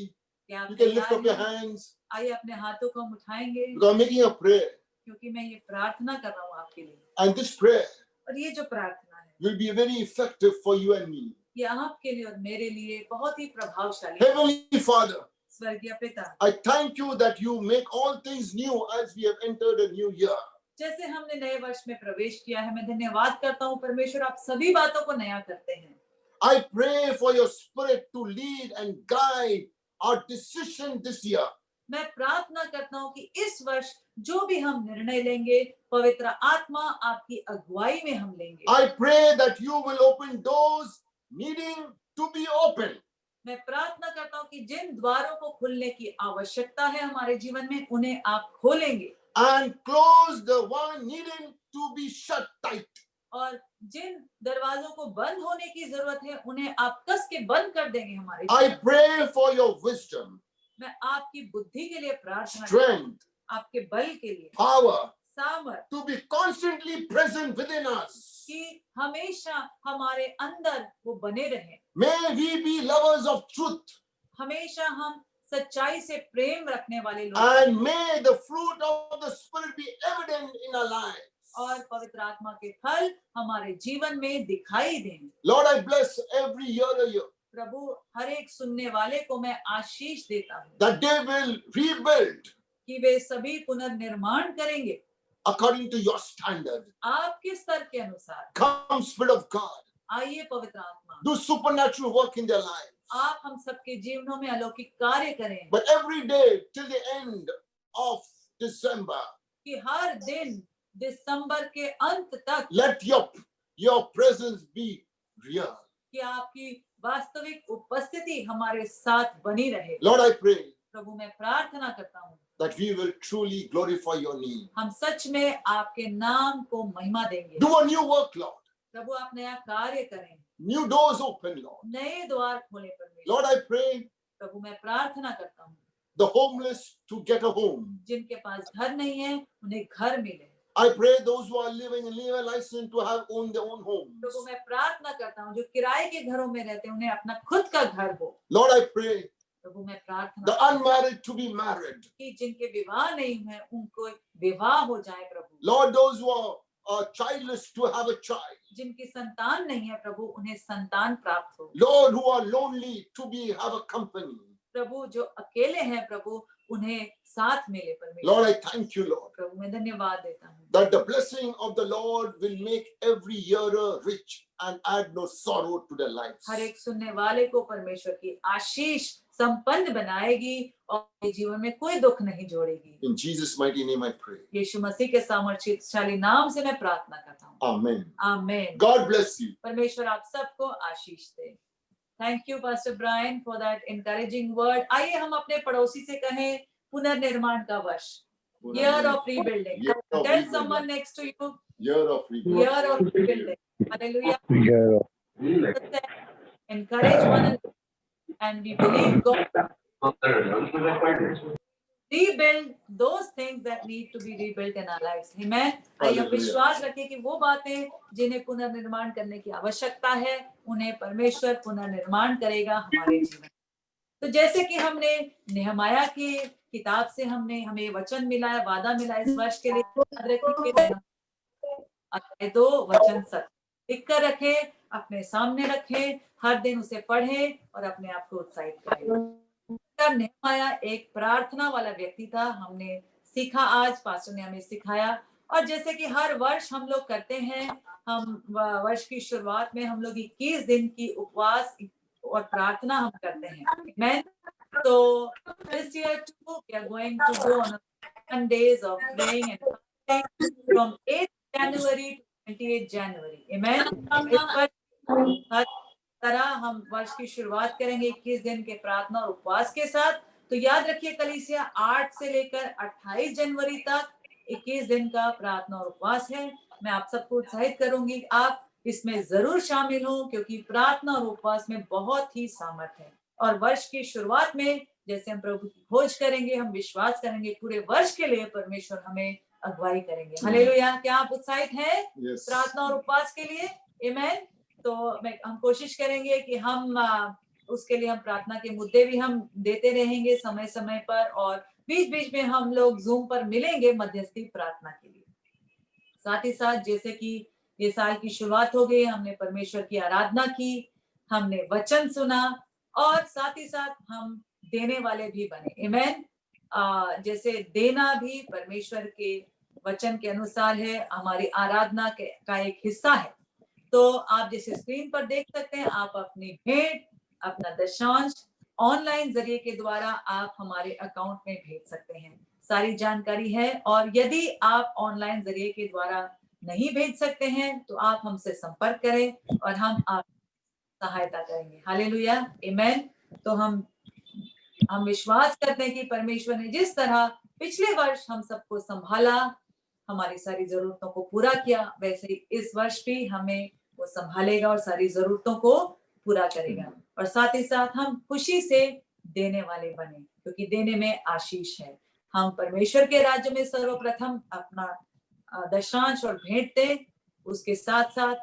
क्या आप You can lift तैयार up your हैं? hands आइए अपने हाथों को हम उठाएंगे because I'm making a prayer. क्योंकि मैं ये प्रार्थना कर रहा हूँ आपके लिए। And this prayer और ये जो प्रार्थना है will be very effective for you and me. ये आपके लिए और मेरे लिए बहुत ही प्रभावशाली है। Heavenly Father, स्वर्गीय पिता, I thank you that you make all things new as we have entered a new year. जैसे हमने नए वर्ष में प्रवेश किया है, मैं धन्यवाद करता हूँ परमेश्वर, आप सभी बातों को नया करते हैं। I pray for your spirit to lead and guide our decision this year. मैं प्रार्थना करता हूँ कि इस वर्ष जो भी हम निर्णय लेंगे, पवित्र आत्मा आपकी अगुवाई में हम लेंगे। I pray that you will open doors needing to be open. मैं प्रार्थना करता हूँ कि जिन द्वारों को खुलने की आवश्यकता है हमारे जीवन में, उन्हें आप खोलेंगे And close the one needing to be shut tight. और जिन दरवाजों को बंद होने की जरूरत है, उन्हें आप कस के बंद कर देंगे हमारे I जीवन में। pray for your wisdom, मैं आपकी बुद्धि के लिए प्रार्थना करता हूँ, strength, आपके बल के लिए, power सामर्थ, to be constantly present within us. कि हमेशा हमारे अंदर वो बने रहे। May we be lovers of truth, हमेशा हम सच्चाई से प्रेम रखने वाले लोग and may the fruit of the Spirit be evident in our lives. और पवित्र आत्मा के फल हमारे जीवन में दिखाई दें। Lord, I bless every hearer प्रभु, हर एक सुनने वाले को मैं आशीष देता हूँ that they will rebuild कि वे सभी पुनर्निर्माण करेंगे according to your standard. आपके स्तर के अनुसार। Come, Spirit of God, आइए पवित्र आत्मा, do supernatural work in their lives. आप हम सबके जीवनों में अलौकिक कार्य करें But every day till the end of December, कि हर दिन दिसंबर के अंत तक let your presence be real. कि आपकी वास्तविक उपस्थिति हमारे साथ बनी रहे। Lord, I pray प्रभु, मैं प्रार्थना करता हूँ that we will truly glorify your name. हम सच में आपके नाम को महिमा देंगे। Do a new work, Lord. प्रभु, आप नया कार्य करें, New doors open, Lord. नए द्वार खोले परमेश्वर। Lord, I pray प्रभु, मैं प्रार्थना करता हूँ the homeless to get a home. जिनके पास घर नहीं है, उन्हें घर मिले। I pray those who are living in legal license to have own their own homes. प्रभु, मैं प्रार्थना करता हूँ जो किराए के घरों में रहते हैं, उन्हें अपना खुद का घर हो। Lord, I pray प्रभु, मैं प्रार्थना the करता हूँ unmarried to be married. कि जिनके विवाह नहीं हुए, उनको विवाह हो जाए प्रभु। Lord, those who are childless to have a child. जिनकी संतान नहीं है प्रभु, उन्हें संतान प्राप्त हो। Lord, who are lonely to have a company. प्रभु, जो अकेले हैं प्रभु, उन्हें साथ मिले परमेश्वर। Lord, I thank you, Lord, प्रभु, मैं धन्यवाद देता हूँ that the blessing of the Lord will make every hearer rich and add no sorrow to their lives. हर एक सुनने वाले को परमेश्वर की आशीष संपन्न बनाएगी और जीवन में कोई दुख नहीं जोड़ेगी। In Jesus' mighty name I pray. यीशु मसीह के सामर्थ्यशाली नाम से मैं प्रार्थना करता हूँ। Amen. आमीन। God bless you. परमेश्वर आप सबको आशीष दे। Thank you pastor Brian for that encouraging word. आइए हम अपने पड़ोसी से कहें पुनर्निर्माण का वर्ष, year of rebuilding. Year of tell rebuilding. Someone next to you, Year of rebuilding. Year of rebuilding. Hallelujah. Encourage one another and we believe God rebuild those things that need to be rebuilt in our lives. Amen. आइए हम विश्वास रखें कि वो बातें जिन्हें पुनर्निर्माण करने की आवश्यकता है, उन्हें परमेश्वर पुनर्निर्माण करेगा हमारे जीवन। तो जैसे कि हमने नेहमाया की किताब से हमें वचन मिला है, वादा मिला है इस वर्ष के लिए, याद रखेंगे अध्याय 2 वचन 7 लिख कर रखे, अपने सामने रखे, हर दिन उसे पढ़े और अपने आप को उत्साहित करें। नेहमाया एक प्रार्थना वाला व्यक्ति था। हमने सीखा आज, पास्टर ने हमें सिखाया। और जैसे कि हर वर्ष हम लोग करते हैं, हम वर्ष की शुरुआत में हम लोग 21 दिन की उपवास और प्रार्थना हम करते हैं। Amen. So this year too, we are going to go on 1 days of praying and fasting from 8th January to 28th January. Amen. इस वर्ष हर तरह हम वर्ष की शुरुआत करेंगे 21 दिन के प्रार्थना और उपवास के साथ। तो याद रखिए कलीसिया 8 से लेकर 28 जनवरी तक 21 दिन का प्रार्थना और उपवास है। मैं आप सबको उत्साहित करूंगी आप इसमें जरूर शामिल हो, क्योंकि प्रार्थना और उपवास में बहुत ही सामर्थ्य है। और वर्ष की शुरुआत में जैसे हम प्रभु की खोज करेंगे, हम विश्वास करेंगे पूरे वर्ष के लिए परमेश्वर हमें अगुवाई करेंगे। हालेलुया। क्या आप उत्साहित हैं प्रार्थना और उपवास के लिए? आमीन। तो हम कोशिश करेंगे कि हम उसके लिए हम प्रार्थना के मुद्दे भी हम देते रहेंगे समय समय पर, और बीच बीच में हम लोग जूम पर मिलेंगे मध्यस्थी प्रार्थना के लिए। साथ ही साथ जैसे कि ये साल की शुरुआत हो गई, हमने परमेश्वर की आराधना की, हमने वचन सुना, और साथ ही साथ हम देने वाले भी बने। आमीन। जैसे देना भी परमेश्वर के वचन के अनुसार है, हमारी आराधना का एक हिस्सा है। तो आप जैसे स्क्रीन पर देख सकते हैं, आप अपनी भेंट, अपना दशांश ऑनलाइन जरिए के द्वारा आप हमारे अकाउंट में भेज सकते हैं। सारी जानकारी है। और यदि आप ऑनलाइन जरिए के द्वारा नहीं भेज सकते हैं तो आप हमसे संपर्क करें और हम आप सहायता करेंगे। हालेलुया। आमीन। तो हम विश्वास करते हैं कि परमेश्वर ने जिस तरह पिछले वर्ष हम सबको संभाला, हमारी सारी जरूरतों को पूरा किया, वैसे ही इस वर्ष भी हमें वो संभालेगा और सारी जरूरतों को पूरा करेगा। और साथ ही साथ हम खुशी से देने वाले बने, क्योंकि देने में आशीष है। हम परमेश्वर के राज्य में सर्वप्रथम अपना दशांश और भेंट दें। उसके साथ साथ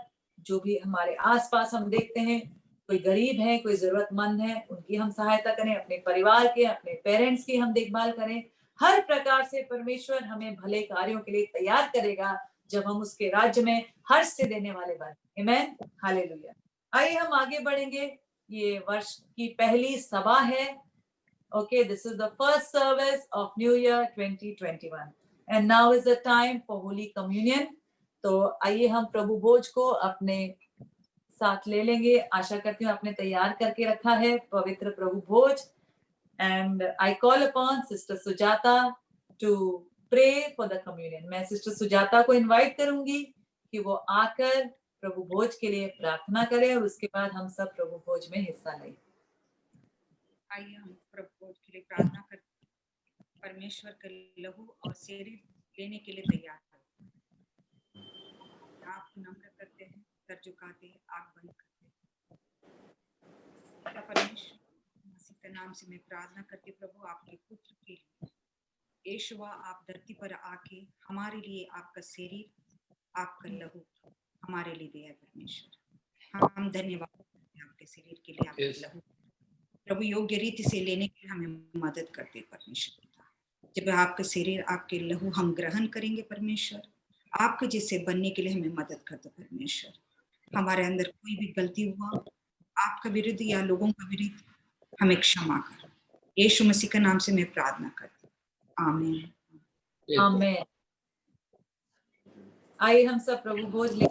जो भी हमारे आसपास हम देखते हैं, कोई गरीब है, कोई जरूरतमंद है, उनकी हम सहायता करें, अपने परिवार के, अपने पेरेंट्स की हम देखभाल करें। हर प्रकार से परमेश्वर हमें भले कार्यों के लिए तैयार करेगा जब हम उसके राज्य में हर्ष से देने वाले बने। आमीन। हालेलुया। आइए हम आगे बढ़ेंगे। ये वर्ष की पहली सभा है। Okay, this is the first service of New Year 2021 and now is the time for Holy Communion. तो आइए हम प्रभु भोज को अपने साथ ले लेंगे। आशा करती हूँ आपने तैयार करके रखा है पवित्र प्रभु भोज। And I call upon Sister Sujata to pray for the communion. मैं सिस्टर सुजाता को इनवाइट करूंगी कि वो आकर प्रभु भोज के लिए प्रार्थना करें और उसके बाद हम सब प्रभु भोज में हिस्सा लें। आइए हम प्रभु भोज के लिए प्रार्थना करते हैं। परमेश्वर का लहू और शरीर लेने के लिए तैयार हैं। आप नम्र करते हैं, सर झुकाते हैं, आंख बंद करते हैं। परमेश्वर मसीह के नाम से मैं प्रार्थना करती हूँ प्रभु, आपके पुत्र के लिए यीशुआ, आप धरती पर आके हमारे लिए आपका शरीर, आपका लहू हमारे लिए दिया परमेश्वर। हम धन्यवाद करते हैं आपके शरीर के लिए, आपके लहू प्रभु योग्य रीति से लेने के लिए हमें मदद करते परमेश्वर। जब आपका शरीर, आपके लहू हम ग्रहण करेंगे परमेश्वर, आपके जैसे बनने के लिए हमें मदद करते परमेश्वर। हमारे अंदर कोई भी गलती हुआ आपका विरुद्ध या लोगों का विरुद्ध, हमें क्षमा कर। यीशु मसीह के नाम से मैं प्रार्थना करती हूँ। आमीन। आमीन। आइए हम सब प्रभु भोज ले।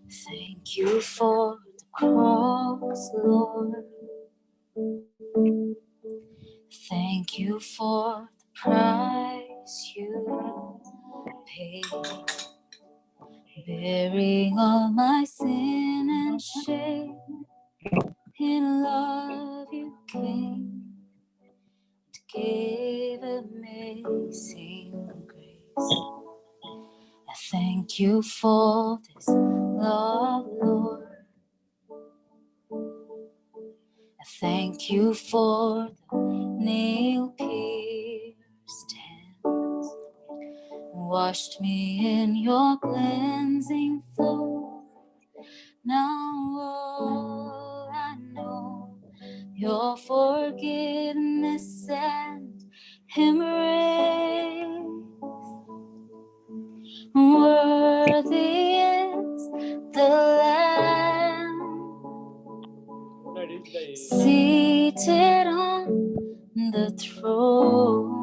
Thank you for the cross, Lord. Thank you for the price you paid, bearing all my sin and shame. In love you came to give amazing grace. I thank you for this love, Lord. I thank you for the nail-pierced hands, washed me in your cleansing flow. Now all I know, your forgiveness the throne.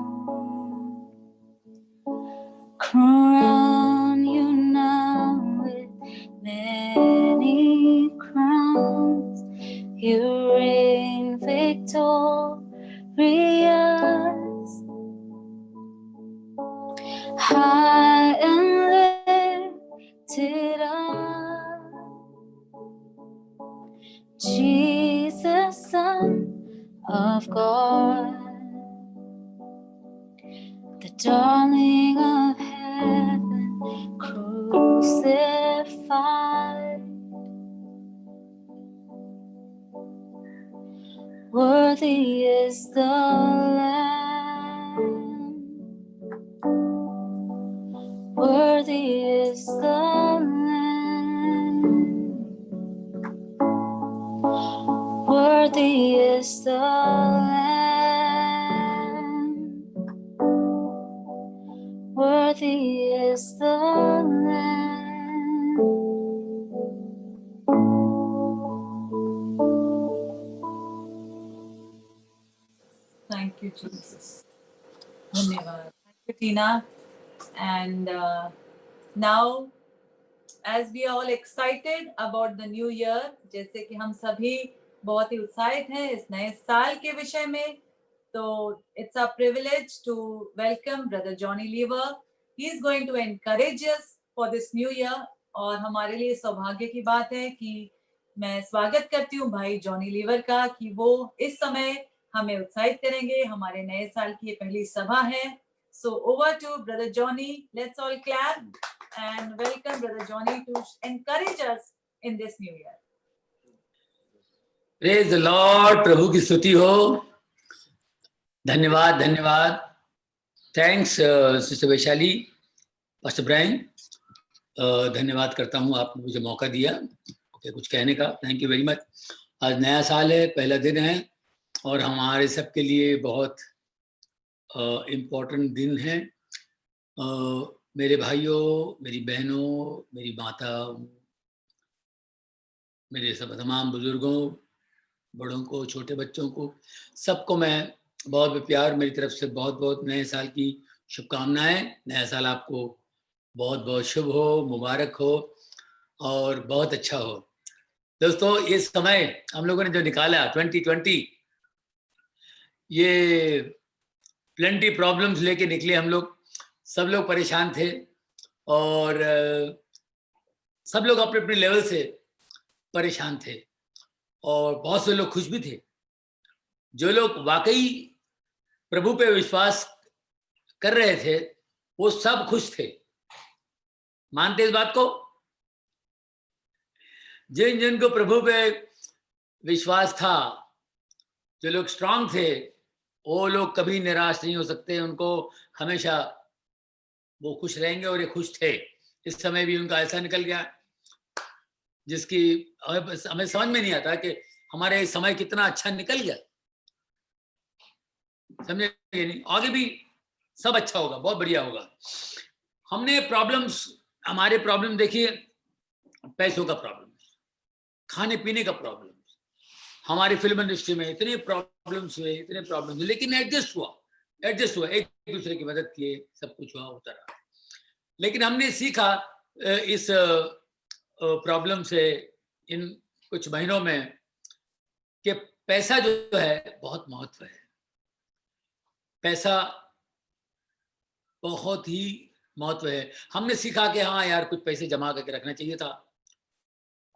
Crown you now with many crowns. You reign victorious, high and lifted up. Jesus, Son of God, the darling of heaven, crucified. Worthy is the Lamb, worthy is the Lamb, worthy is the Lamb, worthy is the Lamb. Thank you, Jesus. Dhanyavad. Thank you, Tina. And now, as we are all excited about the new year, जैसे कि हम सभी बहुत ही उत्साहित हैं इस नए साल के विषय में, तो it's a privilege to welcome Brother Johnny Lever. He is going to encourage us for this new year. और हमारे लिए सौभाग्य की बात है कि मैं स्वागत करती हूँ भाई जॉनी लीवर का कि वो इस समय हमें उत्साहित करेंगे. हमारे नए साल की ये पहली सभा है. So over to Brother Johnny. Let's all clap and welcome Brother Johnny to encourage us in this new year. Praise the Lord. प्रभु की स्तुति हो. धन्यवाद धन्यवाद. Thanks sister Vaishali, pastor Brian. धन्यवाद करता हूँ आपने मुझे मौका दिया कुछ कहने का. Thank you very much. आज नया साल है, पहला दिन है और हमारे सबके लिए बहुत इम्पोर्टेंट दिन है. मेरे भाइयों, मेरी बहनों, मेरी माता, मेरे सब तमाम बुजुर्गों, बड़ों को, छोटे बच्चों को, सबको मैं बहुत प्यार मेरी तरफ से बहुत बहुत नए साल की शुभकामनाएं. नया साल आपको बहुत बहुत शुभ हो, मुबारक हो और बहुत अच्छा हो. दोस्तों, ये समय हम लोगों ने जो निकाला 2020, ये प्लेंटी प्रॉब्लम्स लेके निकले हम लोग. सब लोग परेशान थे और सब लोग अपने अपने लेवल से परेशान थे और बहुत से लोग खुश भी थे. जो लोग वाकई प्रभु पे विश्वास कर रहे थे वो सब खुश थे. मानते इस बात को? जिन जिनको प्रभु पे विश्वास था, जो लोग स्ट्रांग थे, वो लोग कभी निराश नहीं हो सकते. उनको हमेशा वो खुश रहेंगे और ये खुश थे. इस समय भी उनका ऐसा निकल गया जिसकी हमें समझ में नहीं आता कि हमारे समय कितना अच्छा निकल गया. समझे नहीं? आगे भी सब अच्छा होगा, बहुत बढ़िया होगा. हमने प्रॉब्लम्स, हमारे प्रॉब्लम देखिए, पैसों का प्रॉब्लम, खाने पीने का प्रॉब्लम. हमारी फिल्म इंडस्ट्री में इतने प्रॉब्लम्स हुए, इतने प्रॉब्लम्स, लेकिन एडजस्ट हुआ, एक दूसरे की मदद किए, सब कुछ हुआ, होता रहा. लेकिन हमने सीखा इस प्रॉब्लम से इन कुछ महीनों में कि पैसा जो है बहुत महत्व है. पैसा बहुत ही महत्व है. हमने सीखा कि हाँ यार, कुछ पैसे जमा करके रखना चाहिए था.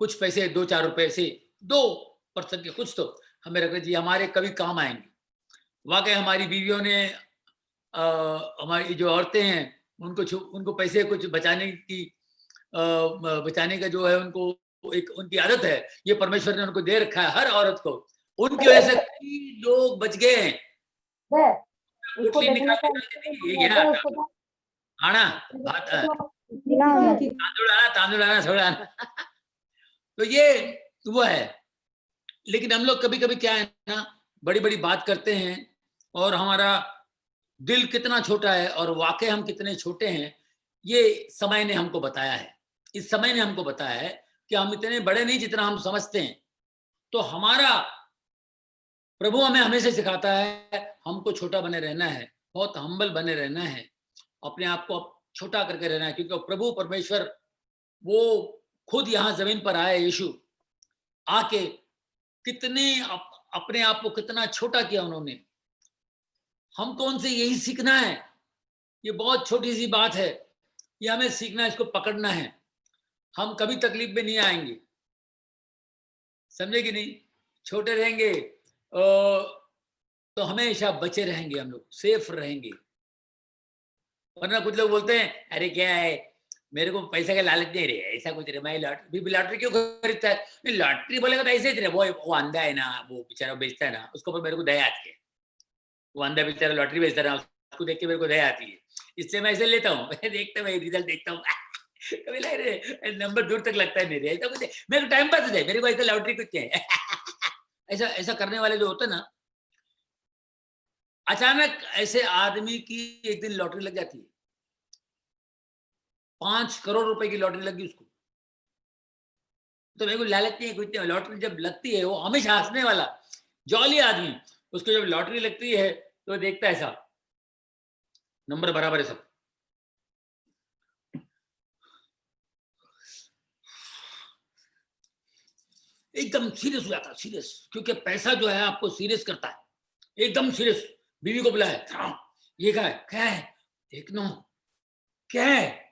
कुछ पैसे 2-4 रुपए से 2% के कुछ तो हमें रखना चाहिए, हमारे कभी काम आएंगे. वाकई हमारी बीवियों ने, हमारी जो औरतें हैं, उनको पैसे कुछ बचाने का जो है, उनको एक उनकी आदत है. ये परमेश्वर ने उनको दे रखा है हर औरत को. उनकी वजह से कई लोग बच गए हैं. तांदूल आना थोड़ा आना. तो ये वो है. लेकिन हम लोग कभी कभी क्या है ना, बड़ी बड़ी बात करते हैं और हमारा दिल कितना छोटा है और वाकई हम कितने छोटे हैं, ये समय ने हमको बताया है. इस समय ने हमको बताया है कि हम इतने बड़े नहीं जितना हम समझते हैं. तो हमारा प्रभु हमें हमेशा सिखाता है हमको छोटा बने रहना है, बहुत हम्बल बने रहना है, अपने आप को छोटा करके रहना है, क्योंकि प्रभु परमेश्वर वो खुद यहाँ जमीन पर आए, यीशु आके कितने अपने आप को कितना छोटा किया उन्होंने। हमको उनसे यही सीखना है। ये बहुत छोटी सी बात है, ये हमें सीखना है, इसको पकड़ना है। हम कभी तकलीफ में नहीं आएंगे, समझे कि नहीं? छोटे रहेंगे तो हमेशा बचे रहेंगे, हम लोग सेफ रहेंगे। वरना कुछ लोग बोलते हैं अरे क्या है, मेरे को पैसे का लालच नहीं रहे, ऐसा कुछ रहे, मैं लॉटरी क्यों खरीदता है? नहीं, लॉटरी बोलेगा तो ऐसे ही रहे, वो अंधा है ना, वो बेचारा बेचता है ना, उसको पर मेरे को दया आती है। वो अंधा बेचारा लॉटरी बेचता है ना, उसको देख के मेरे को दया आती है, इसलिए मैं ऐसे लेता हूँ। देखता हूँ, रिजल्ट देखता हूँ। कभी लग रहे नंबर दूर तक लगता है मेरे, ऐसा कुछ मेरे को टाइम पास हो जाए, मेरे को ऐसा लॉटरी कुछ है। ऐसा करने वाले जो होते हैं ना, अचानक ऐसे आदमी की एक दिन लॉटरी लग जाती है, 5 करोड़ रुपए की लॉटरी लगी उसको। तो मेरे को लालच नहीं है कुछ नहीं। लॉटरी जब लगती है, वो हमेशा हंसने वाला जॉली आदमी, उसको जब लॉटरी लगती है तो देखता है ऐसा, नंबर बराबर है सब, एकदम सीरियस हो जाता है, सीरियस, क्योंकि पैसा जो है आपको सीरियस करता है, एकदम सीरियस। बीवी को बुलाया, ये क्या है देखना, क्या है?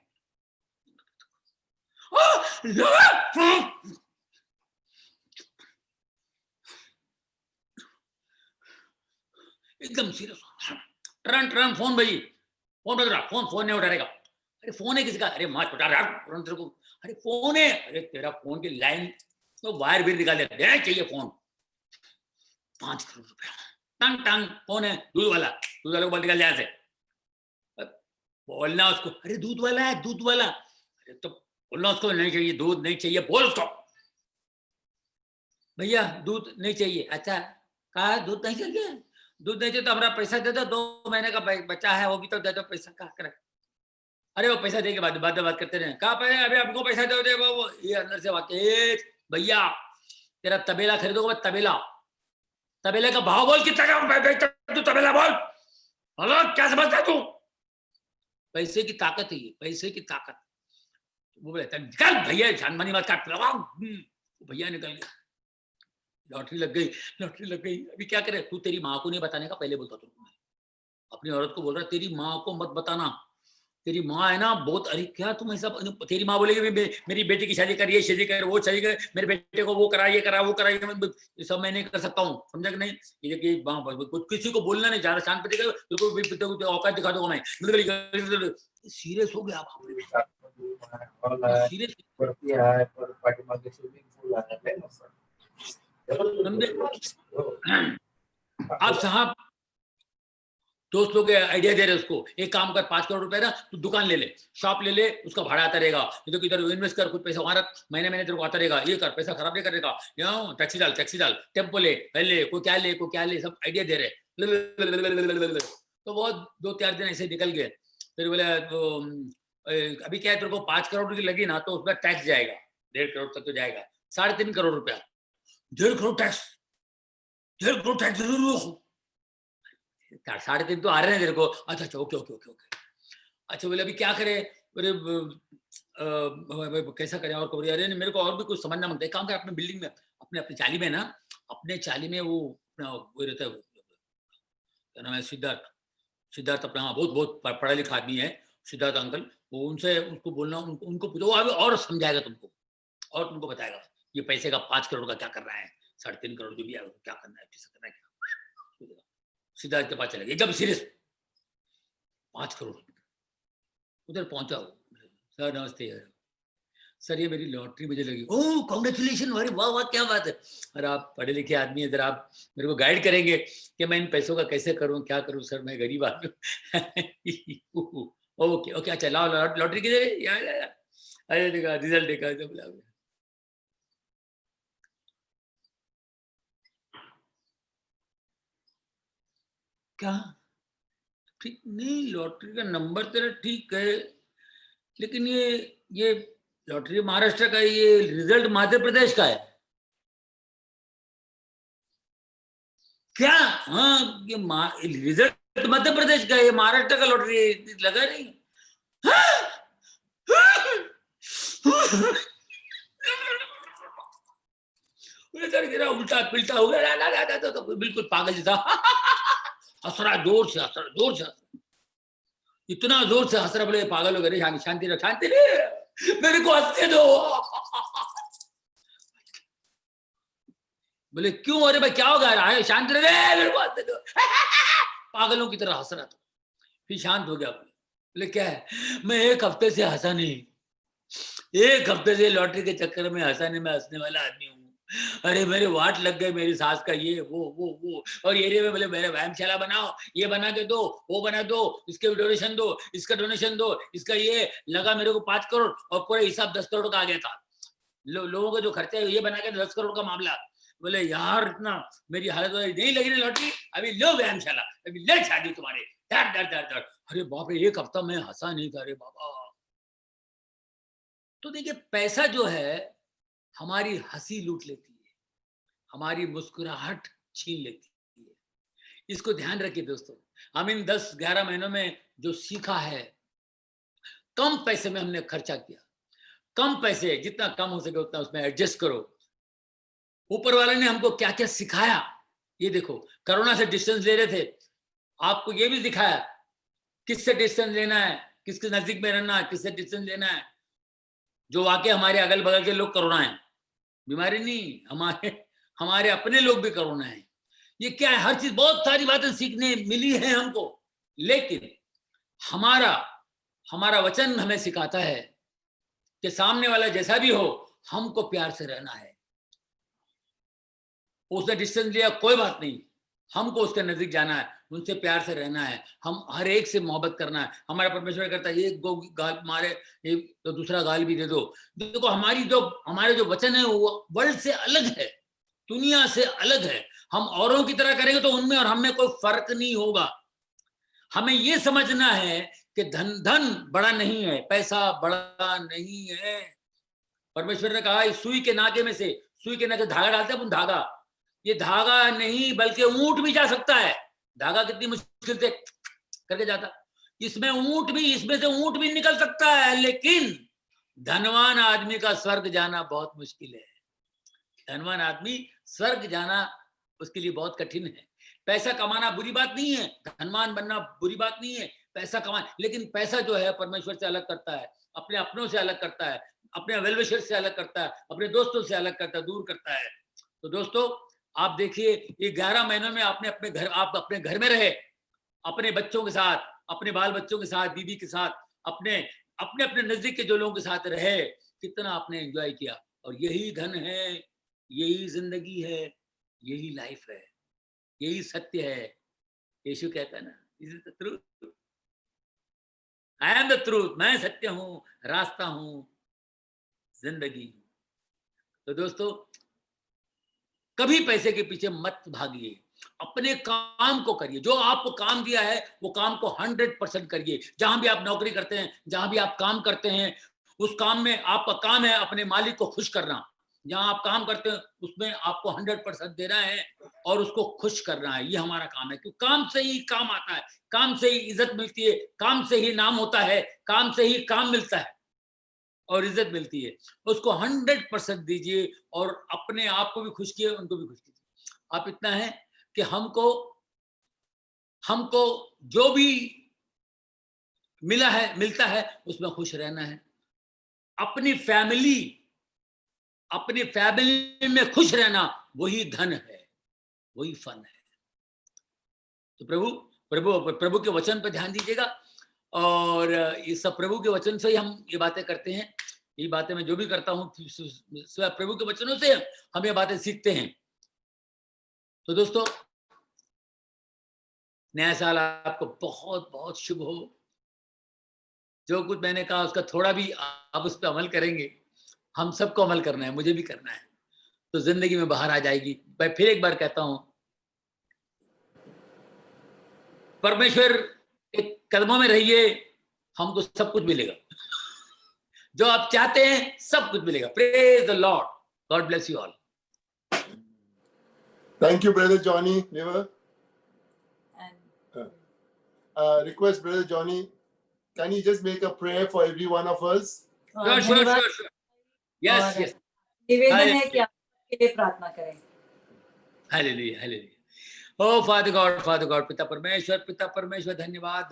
एकदम सीरियस, टर्न फोन बजी, फोन बज रहा, फोन नहीं उठा रहेगा। अरे फोन है किसका? अरे माँ उठा रहा तुरंत को, अरे फोन है, अरे तेरा फोन की लाइन तो वायर भी निकाल देते हैं, चाहिए फोन, 5 करोड़ रुपया, टंग टंग फोन है, दूध वाला को बोल निकाल से बोलना उसको, अरे दूध वाला है, दूध वाला, अरे तो बोलना उसको नहीं चाहिए, दूध नहीं चाहिए, बोल उसको, भैया दूध नहीं चाहिए। अच्छा कहा दूध नहीं चाहिए, दूध नहीं चाहिए तो हमारा पैसा दे दो, 2 महीने का बचा है वो भी तो दे दो, पैसा कहा करे। अरे वो पैसा दे के बाद बात करते रहे, कहा पे अभी आपको पैसा दे वो, ये अंदर से वाक्य, भैया तेरा तबेला खरीदोगे, तबेले का भाव बोल, कितना तू तबेला बोल, हेलो क्या समझता तू? पैसे की ताकत है ये, पैसे की ताकत। वो बोलता निकल भैया, जानमानी बात काट, भैया निकल गया, लॉटरी लग गई। अभी क्या करे? तू तेरी माँ को नहीं बताने का, पहले बोलता तू, अपनी औरत को बोल रहा तेरी माँ को मत बताना, तेरी माँ है ना बहुत, अरे क्या तुम ऐसा, तेरी माँ बोलेगी मेरी बेटी की शादी कर, ये शादी कर, वो शादी कर, मेरे बेटे को वो करा, ये करा, वो करा, ये सब मैं नहीं कर सकता हूँ, समझा कि नहीं? ये कुछ किसी को बोलना नहीं, ज्यादा शांत पड़ेगा, औकात दिखा दूंगा मैं। सीरियस हो गया सीरियस। आप साहब दोस्त लोग आइडिया दे रहे उसको, एक काम कर, 5 करोड़ रुपए ना तू दुकान ले ले, शॉप ले ले, उसका भाड़ा आता रहेगा, तो किधर इन्वेस्ट कर, कुछ पैसा वहां रख, महीने तेरे को आता रहेगा, ये कर, पैसा खराब नहीं करेगा, टैक्सी डाल, टेम्पो ले, कोई क्या ले, सब आइडिया दे रहे। तो बहुत 2-4 दिन ऐसे निकल गए। फिर बोले अभी क्या है, तेरे को 5 करोड़ की लगी ना, तो उसमें टैक्स जाएगा, 1.5 करोड़ तक तो जाएगा, 3.5 करोड़ रुपया, 1.5 करोड़ टैक्स, 1.5 करोड़ टैक्स जरूर, 3.5 तो आ रहे हैं तेरे को। अच्छा ओके। अच्छा बोले अभी क्या करे? अरे कैसा करें और करें? अरे मेरे को और भी कुछ समझना मत है, काम कर, अपने बिल्डिंग में, अपने चाली में ना, अपने चाली में वो अपना वो रहता है, क्या नाम है, सिद्धार्थ अपना बहुत पढ़ा लिखा आदमी है, सिद्धार्थ अंकल, वो उनसे उसको बोलना, उनको पूछो, अभी और समझाएगा तुमको, और तुमको बताएगा ये पैसे का 5 करोड़ का क्या कर रहा है, 3.5 करोड़ जो भी है क्या करना है, कैसे करना है, क्या सिद्धार्थ के पास चले गए, एकदम सीरियस, 5 करोड़। उधर पहुंचा, सर नमस्ते सर, ये मेरी लॉटरी मुझे लगी। ओह कांग्रेचुलेशन, अरे वाह क्या बात है, अरे आप पढ़े लिखे आदमी है, जरा आप मेरे को गाइड करेंगे कि मैं इन पैसों का कैसे करूं, क्या करूं? सर मैं गरीब आदमी हूं। ओके अच्छा लाओ लॉटरी की, अरे देखा रिजल्ट देखा, क्या ठीक नहीं, लॉटरी का नंबर तेरा ठीक है, लेकिन ये लॉटरी महाराष्ट्र का, ये रिजल्ट मध्य प्रदेश का है। क्या? हाँ, ये रिजल्ट मध्य प्रदेश का, ये महाराष्ट्र का लॉटरी लगा नहीं। गिरा, उल्टा पिल्टा हो गया, तो बिल्कुल पागल जैसा हंस रहा, जोर से हंस रहा, जोर से इतना जोर से हंस रहा, बोले पागल हो गए, शांति रख, शांति नहीं, मेरे को हंसने दो। बोले क्यों? अरे भाई क्या हो गया? शांति रहे, मेरे को हंसने दो। पागलों की तरह हंस रहा था, फिर शांत हो गया। बोले क्या है? मैं एक हफ्ते से हंसा नहीं, एक हफ्ते से लॉटरी के चक्कर में हंसा नहीं, मैं हंसने वाला आदमी हूँ। अरे मेरे वाट लग गए मेरी सास का, ये वो और एरिया में बोले मेरे व्यायामशाला बनाओ, ये बना के दो, वो बना दो, इसके डोनेशन दो, इसका डोनेशन दो, इसका ये लगा मेरे को 5 करोड़ और पूरा हिसाब 10 करोड़ का आ गया था। लोगों का जो खर्चा है ये बना के 10 करोड़ का मामला। बोले यार इतना मेरी हालत नहीं लगी ना लॉटरी, अभी लो व्यायामशाला, अभी ले शादी तुम्हारे, डर डर डर डर। अरे बाप रे, एक हफ्ता मैं हंसा नहीं था, अरे बाबा। तो देखिए पैसा जो है हमारी हंसी लूट लेती है, हमारी मुस्कुराहट छीन लेती है। इसको ध्यान रखिए दोस्तों। हम इन 10-11 महीनों में जो सीखा है, कम पैसे में हमने खर्चा किया, कम पैसे, जितना कम हो सके उतना उसमें एडजस्ट करो। ऊपर वाले ने हमको क्या क्या सिखाया, ये देखो। कोरोना से डिस्टेंस ले रहे थे, आपको ये भी दिखाया किससे डिस्टेंस लेना है, किसके नजदीक में रहना है, किससे डिस्टेंस लेना है। जो वाकई हमारे अगल बगल के लोग कोरोना है, बीमारी नहीं, हमारे अपने लोग भी कोरोना है। ये क्या है? हर चीज, बहुत सारी बातें सीखने मिली है हमको, लेकिन हमारा वचन हमें सिखाता है कि सामने वाला जैसा भी हो, हमको प्यार से रहना है। उसने डिस्टेंस लिया, कोई बात नहीं, हमको उसके नजदीक जाना है, उनसे प्यार से रहना है, हम हर एक से मोहब्बत करना है। हमारा परमेश्वर कहता है एक गाल मारे एक तो दूसरा गाल भी दे दो। देखो हमारे जो वचन है वो वर्ल्ड से अलग है, दुनिया से अलग है। हम औरों की तरह करेंगे तो उनमें और हम में कोई फर्क नहीं होगा। हमें ये समझना है कि धन बड़ा नहीं है, पैसा बड़ा नहीं है। परमेश्वर ने कहा सुई के नाके में से, सुई के नाके धागा डालते हैं अपन, धागा, ये धागा नहीं बल्कि ऊंट भी जा सकता है। धागा कितनी मुश्किल से करके जाता, इसमें से ऊंट भी निकल सकता है, लेकिन धनवान आदमी का स्वर्ग जाना बहुत मुश्किल है। धनवान आदमी स्वर्ग जाना उसके लिए बहुत कठिन है। पैसा कमाना बुरी बात नहीं है, धनवान बनना बुरी बात नहीं है, पैसा कमाना, लेकिन पैसा जो है परमेश्वर से अलग करता है, अपने अपनों से अलग करता है, अपने वेल विशर से अलग करता है, अपने दोस्तों से अलग करता है, दूर करता है। तो दोस्तों आप देखिए, ये 11 महीनों में आप अपने घर में रहे, अपने बच्चों के साथ, अपने बाल बच्चों के साथ, बीबी के साथ, अपने नजदीक के जो लोगों के साथ रहे, कितना आपने एंजॉय किया। और यही धन है, यही जिंदगी है, यही लाइफ है, यही सत्य है। यीशु कहता है ना, this is the truth, I am the truth, मैं सत्य हूं, रास्ता हूं, जिंदगी हूं। तो दोस्तों कभी पैसे के पीछे मत भागिए, अपने काम को करिए। जो आपको काम दिया है वो काम को 100% करिए। जहां भी आप नौकरी करते हैं, जहां भी आप काम करते हैं, उस काम में आपका काम है अपने मालिक को खुश करना। जहां आप काम करते हैं उसमें आपको 100% देना है और उसको खुश करना है। ये हमारा काम है, क्योंकि काम से ही काम आता है, काम से ही इज्जत मिलती है, काम से ही नाम होता है, काम से ही काम मिलता है और इज्जत मिलती है। उसको 100% दीजिए और अपने आप को भी खुश किए, उनको भी खुश कीजिए। आप इतना है कि हमको जो भी मिलता है उसमें खुश रहना है। अपनी फैमिली में खुश रहना, वही धन है, वही फन है। तो प्रभु के वचन पर ध्यान दीजिएगा, और ये सब प्रभु के वचन से ही हम ये बातें करते हैं। ये बातें मैं जो भी करता हूँ प्रभु के वचनों से हम ये बातें सीखते हैं। तो दोस्तों नया साल आपको बहुत बहुत शुभ हो। जो कुछ मैंने कहा उसका थोड़ा भी आप उस पर अमल करेंगे, हम सबको अमल करना है, मुझे भी करना है, तो जिंदगी में बाहर आ जाएगी। मैं फिर एक बार कहता हूं, परमेश्वर के कदमों में रहिए, हमको सब कुछ मिलेगा। जो आप चाहते हैं सब कुछ मिलेगा। Praise the Lord, God bless you all. Thank you, Brother Johnny Liver. And Request Brother Johnny, can you just make a prayer for every one of us? और Sure. धन्यवाद Yes, और yes. निवेदन है कि आप के लिए प्रार्थना करें। Hallelujah, hallelujah. Oh Father God, पिता परमेश्वर, धन्यवाद।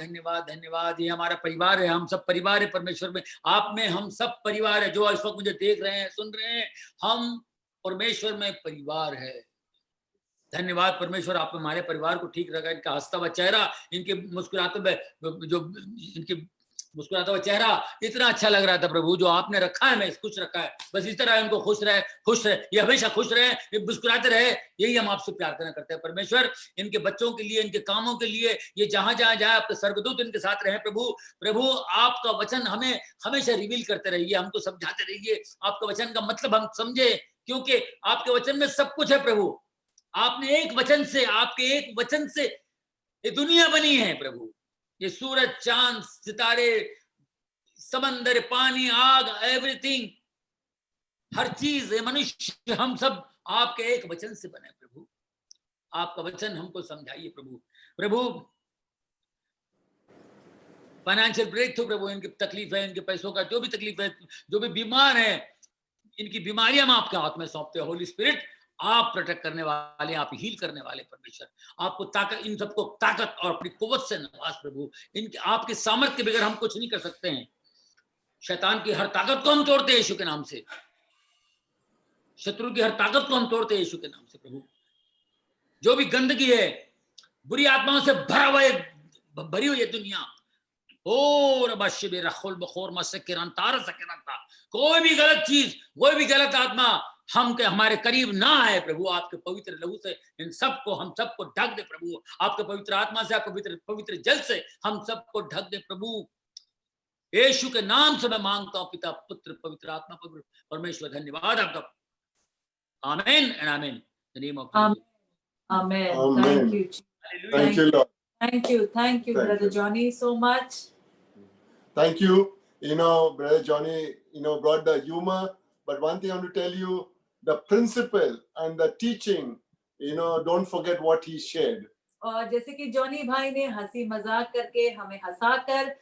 ये हमारा परिवार है, हम सब परिवार है परमेश्वर में, आप में हम सब परिवार है। जो इस वक्त मुझे देख रहे हैं, सुन रहे हैं, हम परमेश्वर में परिवार है। धन्यवाद परमेश्वर, आप हमारे परिवार को ठीक रखा, इनका हंसता हुआ चेहरा, इनके मुस्कुराते हुआ चेहरा इतना अच्छा लग रहा था प्रभु, जो आपने रखा है, मैं खुश रखा है, बस इस तरह इनको खुश रहे, ये हमेशा खुश रहे, ये मुस्कुराते रहे, यही हम आपसे प्रार्थना करते हैं परमेश्वर। इनके बच्चों के लिए, इनके कामों के लिए, ये जहां जहां जाए आपके स्वर्गदूत इनके साथ रहे प्रभु आपका वचन हमें हमेशा रिवील करते रहिए, हमको समझाते रहिए, आपका वचन का मतलब हम समझे, क्योंकि आपके वचन में सब कुछ है प्रभु। आपने आपके एक वचन से ये दुनिया बनी है प्रभु। ये सूरज, चांद, सितारे, समंदर, पानी, आग, एवरीथिंग, हर चीज, मनुष्य, हम सब आपके एक वचन से बने प्रभु। आपका वचन हमको समझाइए प्रभु। फाइनेंशियल ब्रेक थ्रू प्रभु, इनकी तकलीफ है, इनके पैसों का जो भी तकलीफ है, जो भी बीमार है, इनकी बीमारियां हम आपके हाथ में सौंपते हैं। होली स्पिरिट, आप प्रोटेक्ट करने वाले, आप हील करने वाले परमेश्वर, आपको ताकत, इन सबको ताकत और अपनी कुव्वत से नवाज प्रभु। इनके आपके सामर्थ्य के बगैर हम कुछ नहीं कर सकते हैं। शैतान की हर ताकत को हम तोड़ते हैं यीशु के नाम से, शत्रु की हर ताकत को हम तोड़ते हैं यीशु के नाम से प्रभु। जो भी गंदगी है, बुरी आत्माओं से भरी हुई है दुनिया, कोई भी गलत चीज, कोई भी गलत आत्मा हमारे करीब ना आए प्रभु। आपके पवित्र लहू से इन सबको, हम सबको ढक दे प्रभु। आपके पवित्र आत्मा से, आपके पवित्र जल से हम सबको ढक दे प्रभु। यीशु के नाम से मैं मांगता हूँ पिता, पुत्र, पवित्र आत्मा, परमेश्वर, धन्यवाद आपका। आमीन एंड आमीन। In the name of Jesus. Amen. Amen. Thank you. Thank you, Lord. Thank you, Thank Brother you. Johnny, so much. Thank you. You know, Brother Johnny, brought the humor, but one thing I want to tell you, the principle and the teaching, don't forget what he shared. और जैसे कि Johnny भाई ने हंसी मजाक करके हमें हंसाकर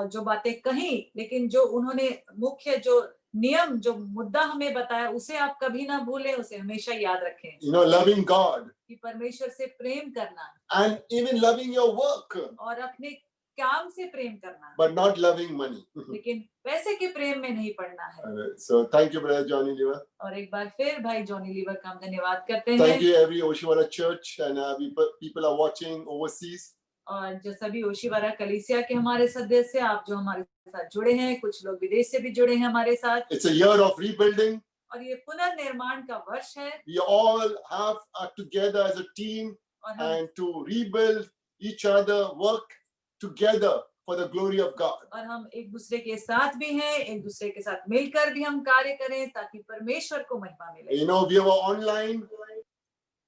जो बातें कही, लेकिन जो उन्होंने मुख्य जो नियम, जो मुद्दा हमें बताया, उसे आप कभी ना भूलें, उसे हमेशा याद रखें। Loving God. कि परमेश्वर से प्रेम करना, and even loving your work, और अपने काम से प्रेम करना, but not loving money. लेकिन पैसे के प्रेम में नहीं पड़ना है। So thank you, Brother Johnny Liver. और एक बार फिर भाई जॉनी लीवर का हम धन्यवाद करते हैं। Thank you, every Oshiwara church, and people are watching overseas. और जो सभी ओशीवारा कलीसिया के हमारे सदस्य, आप जो हमारे साथ जुड़े हैं, कुछ लोग विदेश से भी जुड़े हैं हमारे साथ। It's a year of rebuilding. और ये पुनर्निर्माण का वर्ष है। We all have together as a team and to rebuild each other, work together for the glory of God. और हम एक दूसरे के साथ भी हैं, एक दूसरे के साथ मिलकर भी हम कार्य करें ताकि परमेश्वर को महिमा मिले। We were online.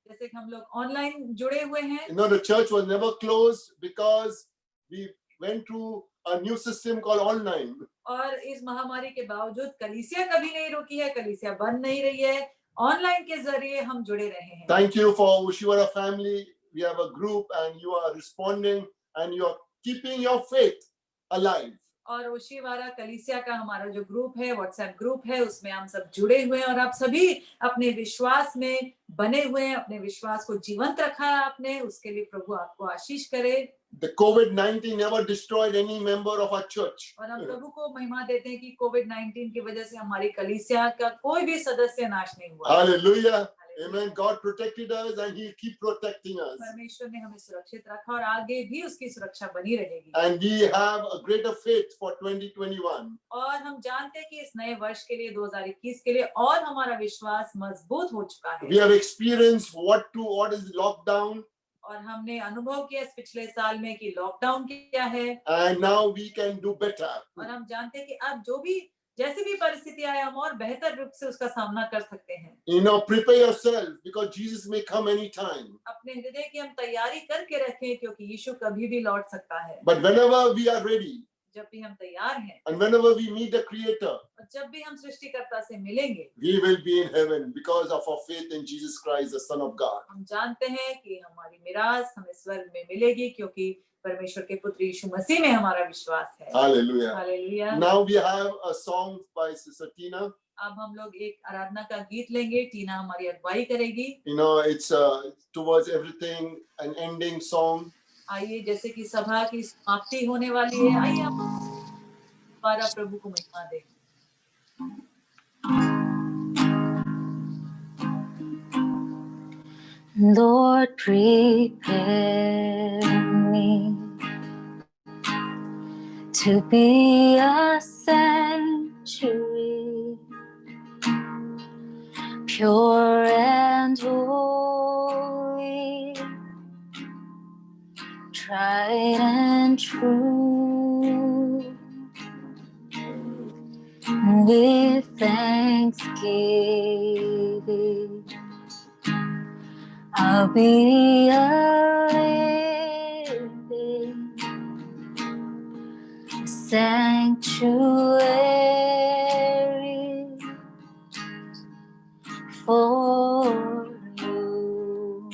जैसे कि हम लोग ऑनलाइन जुड़े हुए हैं। The church was never closed because we went through a new system called online. और इस महामारी के बावजूद कलीसिया कभी नहीं रुकी है, कलीसिया बंद नहीं रही है, ऑनलाइन के जरिए हम जुड़े रहे हैं। Thank you for Oshiwara family. We have a group and you are responding and you are keeping your faith alive. और ओशीवारा कलीसिया का हमारा जो ग्रुप है, व्हाट्सएप ग्रुप है, उसमें हम सब जुड़े हुए हैं और आप सभी अपने विश्वास में बने हुए हैं, अपने विश्वास को जीवंत रखा है आपने, उसके लिए प्रभु आपको आशीष करे। The COVID-19 never destroyed any member of our church. और हम प्रभु को महिमा देते हैं कि कोविड-19 की वजह से हमारी कलीसिया का कोई भी सदस्य नाश नहीं हुआ। Hallelujah. Amen. God protected us and He'll keep protecting us. परमेश्वर ने हमें सुरक्षित रखा और आगे भी उसकी सुरक्षा बनी रहेगी। And we have a greater faith for 2021. और हम जानते हैं कि इस नए वर्ष के लिए 2021 के लिए और हमारा विश्वास मजबूत हो चुका है। We have experienced what is lockdown. और हमने अनुभव किया इस पिछले साल में कि लॉकडाउन क्या है। And now we can do better. और हम जानते हैं कि अब जो भी जैसी भी परिस्थिति आए, हम और बेहतर रूप से उसका सामना कर सकते हैं। Prepare yourself because Jesus may come anytime. अपने हृदय की हम तैयारी करके रखें क्योंकि यीशु कभी भी लौट सकता है। But whenever we are ready, जब भी हम तैयार हैं And whenever we meet the Creator, और जब भी हम सृष्टिकर्ता से मिलेंगे, we will be in heaven because of our faith in Jesus Christ, the Son of God. हम जानते हैं कि हमारी मिरास हमें स्वर्ग में मिलेगी, क्योंकि परमेश्वर के पुत्र यीशु मसीह में हमारा विश्वास है। Hallelujah. Hallelujah. Now we have a song by Sister Tina. अब हम लोग एक आराधना का गीत लेंगे, टीना हमारी अगुवाई करेगी। You know, it's towards everything, an ending song. आइए, जैसे कि सभा की समाप्ति होने वाली है, आइए हम दोबारा प्रभु को महिमा दें। Lord, prepare me to be a sanctuary, pure and holy, tried and true. With thanksgiving, I'll be a living sanctuary for you.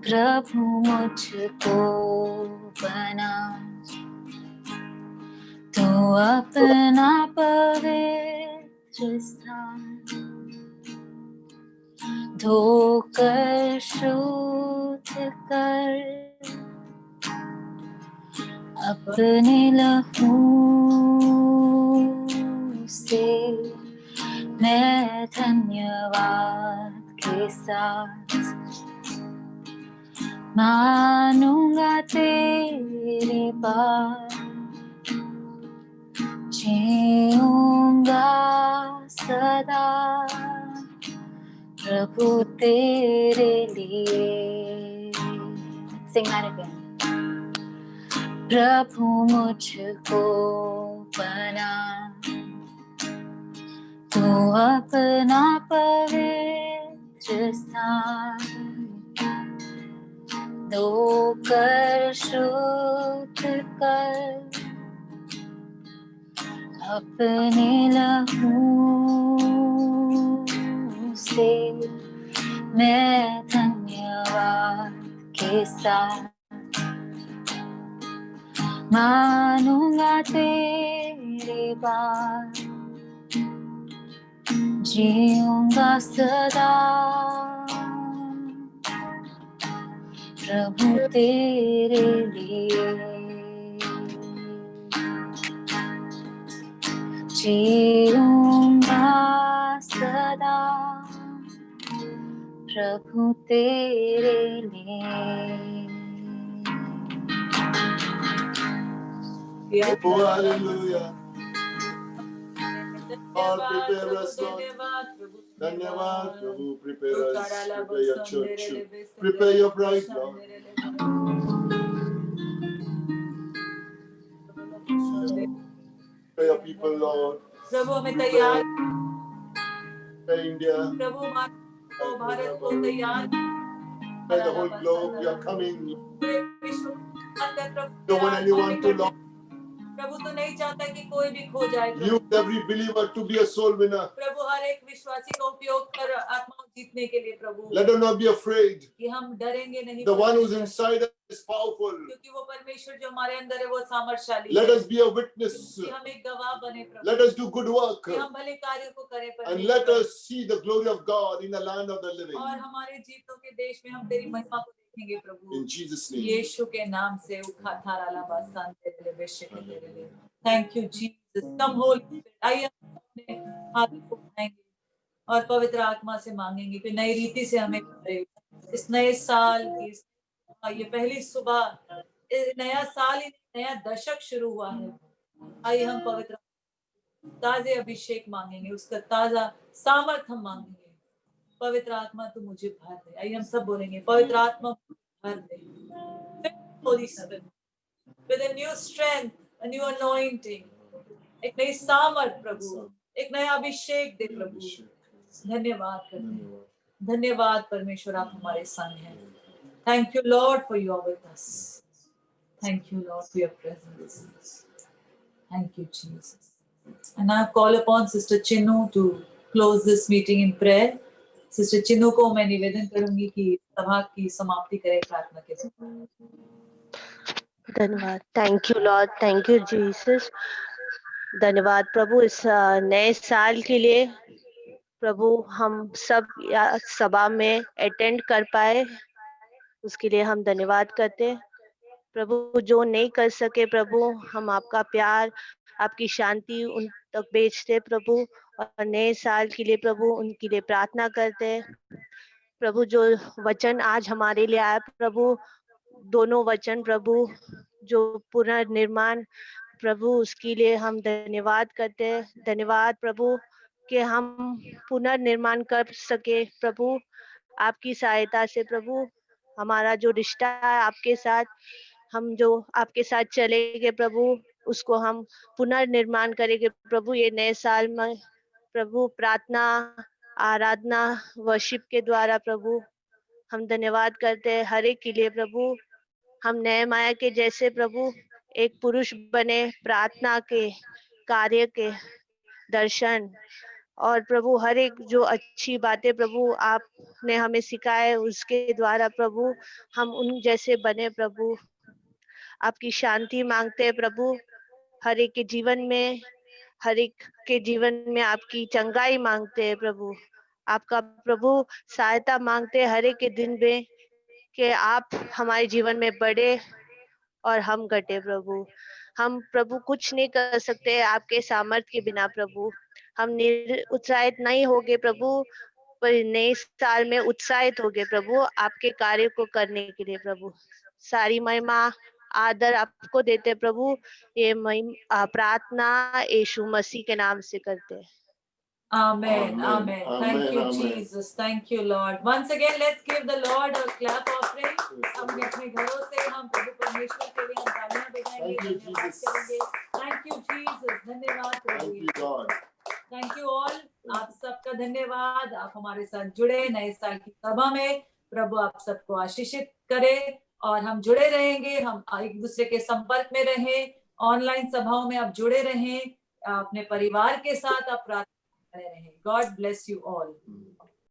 प्रभु मुझको बना तो अपना पवित्र स्थान, धोकर शुद्ध कर अपने लहू से मैं धन्यवाद के साथ मानूंगा तेरी बात, जीऊंगा सदा प्रभु तेरे लिए। Sing that again. प्रभु मुझको बना तो अपना पवित्र स्थान, धोकर शुद्ध कर अपने लहू से मैं धन्यवाद के साथ मानूंगा तेरी बात, जीऊंगा सदा प्रभु तेरे लिए। जीऊंगा सदा प्रभु तेरे लिए। Oh, hallelujah. Lord, prepare us, Lord. Dhanyavad, Prabhu, prepare us, prepare your church, prepare your bride, Lord. Prepare your people, Lord. प्रभु हमें तैयार, Prepare India, प्रभु भारत को तैयार, prepare the whole globe. We are coming. पूरे विश्व Don't want anyone to lose. प्रभु तो नहीं चाहता कि कोई भी खो जाए। Use every believer to be a soul winner. प्रभु हर एक विश्वासी का उपयोग कर आत्माओं जीतने के लिए। प्रभु Let us not be afraid. कि हम डरेंगे नहीं। The one who's inside us is powerful. क्योंकि वो परमेश्वर जो हमारे अंदर है वो सामर्थशाली है। Let us be a witness. कि हम एक गवाह बने प्रभु। Let us do good work. कि हम भले कार्यों को करें परमेश्वर। And let us see the glory of God in the land of the living. और हमारे जीतों के देश में हम तेरी महिमा को देखेंगे प्रभु। In Jesus' name. यीशु के नाम से उखाथाराला बासान तेरे लिए बेशक तेरे लिए। Thank you Jesus. Come Holy Spirit. आइए अपने हाथ को उठाएंगे और पवित्र आत्मा से मांगेंगे कि नई रीति से हमें इस नए साल की ये पहली सुबह, नया साल, नया दशक शुरू हुआ है। आइए हम पवित्र ताजे अभिषेक मांगेंगे, उसका ताजा सामर्थ हम मांगेंगे। पवित्र आत्मा तू मुझे भर दे। आइए हम सब बोलेंगे, पवित्र आत्मा भर दे। Holy Spirit, with a new strength, a new anointing, एक नई सामर्थ प्रभु, एक नया अभिषेक दे प्रभु। धन्यवाद करते हैं, धन्यवाद परमेश्वर, आप हमारे संग हैं। Thank you Lord for you are with us. Thank you, Lord, for your presence. Thank you, Jesus. And I call upon Sister Chinnu to close this meeting in prayer. Sister Chinnu को मैं निवेदन करूंगी कि सभा की समाप्ति करें प्रार्थना के साथ। धन्यवाद। Thank you Lord, thank you Jesus. धन्यवाद प्रभु इस नए साल के लिए। प्रभु हम सब सभा में अटेंड कर पाए, उसके लिए हम धन्यवाद करते। प्रभु जो नहीं कर सके प्रभु, हम आपका प्यार, आपकी शांति उन तक भेजते प्रभु, और नए साल के लिए प्रभु उनके लिए प्रार्थना करते। प्रभु जो वचन आज हमारे लिए आया प्रभु, दोनों वचन प्रभु, जो पुनर्निर्माण प्रभु, उसके लिए हम धन्यवाद करते हैं। धन्यवाद प्रभु कि हम पुनर्निर्माण कर सके प्रभु, आपकी सहायता से प्रभु। हमारा जो रिश्ता है आपके साथ, हम जो आपके साथ चलेंगे प्रभु, उसको हम पुनर्निर्माण करेंगे प्रभु ये नए साल में प्रभु। प्रार्थना, आराधना, वर्शिप के द्वारा प्रभु हम धन्यवाद करते हैं हर एक के लिए प्रभु। हम नए माया के जैसे प्रभु एक पुरुष बने, प्रार्थना के, कार्य के, दर्शन और प्रभु हर एक जो अच्छी बातें प्रभु आपने हमें सिखाए, उसके द्वारा प्रभु हम उन जैसे बने प्रभु। आपकी शांति मांगते हैं प्रभु हर एक के जीवन में, हर एक के जीवन में आपकी चंगाई मांगते हैं प्रभु। आपका प्रभु सहायता मांगते हैं हर एक के दिन में, कि आप हमारे जीवन में बढ़े और हम घटे प्रभु। हम प्रभु कुछ नहीं कर सकते आपके सामर्थ्य के बिना प्रभु। हम उत्साहित नहीं होगे प्रभु, पर नए साल में उत्साहित होगे प्रभु आपके कार्य को करने के लिए प्रभु। सारी महिमा आदर आपको देते प्रभु। ये प्रार्थना यीशु मसीह के नाम से करते हैं। Amen. Amen. Amen. Thank you, Amen. Jesus. Thank you, Lord. Once again, let's give the Lord a clap offering. अपने अपने घरों से हम प्रभु परमेश्वर के लिए हम तालियां बजाएंगे, Thank you, धन्यवाद Jesus. करेंगे। Thank you, Jesus. धन्यवाद प्रभु Thank you, Yeshu. God. Thank you all. आप सबका धन्यवाद। आप हमारे साथ जुड़े नए साल की सभा में। प्रभु आप सबको आशीषित करे और हम जुड़े रहेंगे। हम एक दूसरे के संपर्क में रहें। ऑनलाइन सभाओं में आप जुड़े रहें। अपने परिवार के साथ आप प्रार्थना रहे। God bless you all.